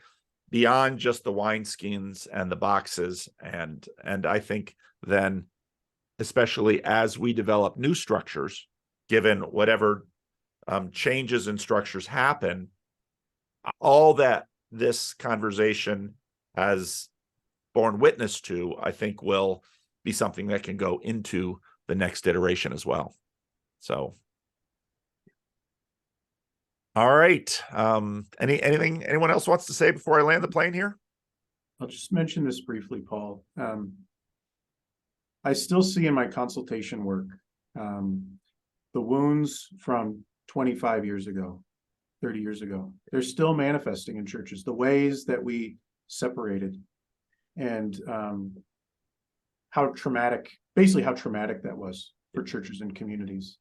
beyond just the wineskins and the boxes. And I think then, especially as we develop new structures, given whatever changes in structures happen, all that this conversation has borne witness to, I think, will be something that can go into the next iteration as well. So, all right. Anyone else wants to say before I land the plane here? I'll just mention this briefly, Paul. I still see in my consultation work the wounds from 25 years ago, 30 years ago. They're still manifesting in churches, the ways that we separated, and how traumatic that was for churches and communities.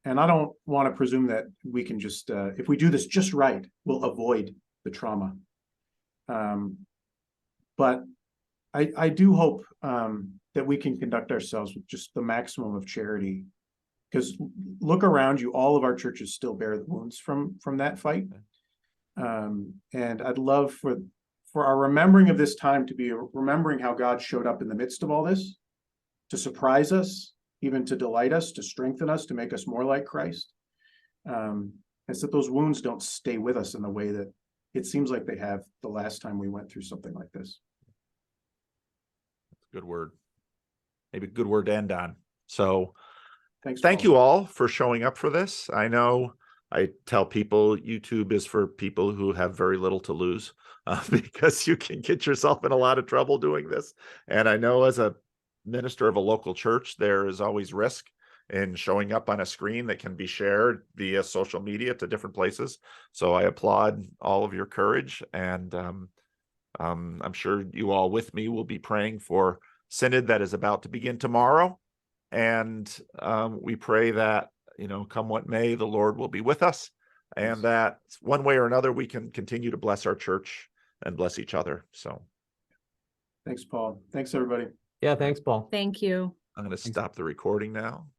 And I don't want to presume that we can just, if we do this just right, we'll avoid the trauma. But I do hope that we can conduct ourselves with just the maximum of charity, because look around you, all of our churches still bear the wounds from that fight. And I'd love for our remembering of this time to be remembering how God showed up in the midst of all this, to surprise us, even to delight us, to strengthen us, to make us more like Christ. It's that those wounds don't stay with us in the way that it seems like they have the last time we went through something like this. That's a good word. Maybe a good word to end on. So thank Paul. You all for showing up for this. I know I tell people YouTube is for people who have very little to lose. because you can get yourself in a lot of trouble doing this. And I know as a minister of a local church, there is always risk in showing up on a screen that can be shared via social media to different places. So I applaud all of your courage, and I'm sure you all with me will be praying for Synod that is about to begin tomorrow. And we pray that, come what may, the Lord will be with us, and that one way or another we can continue to bless our church and bless each other. So Thanks, Paul. Thanks, everybody. Yeah, thanks, Paul. Thank you. I'm going to stop the recording now.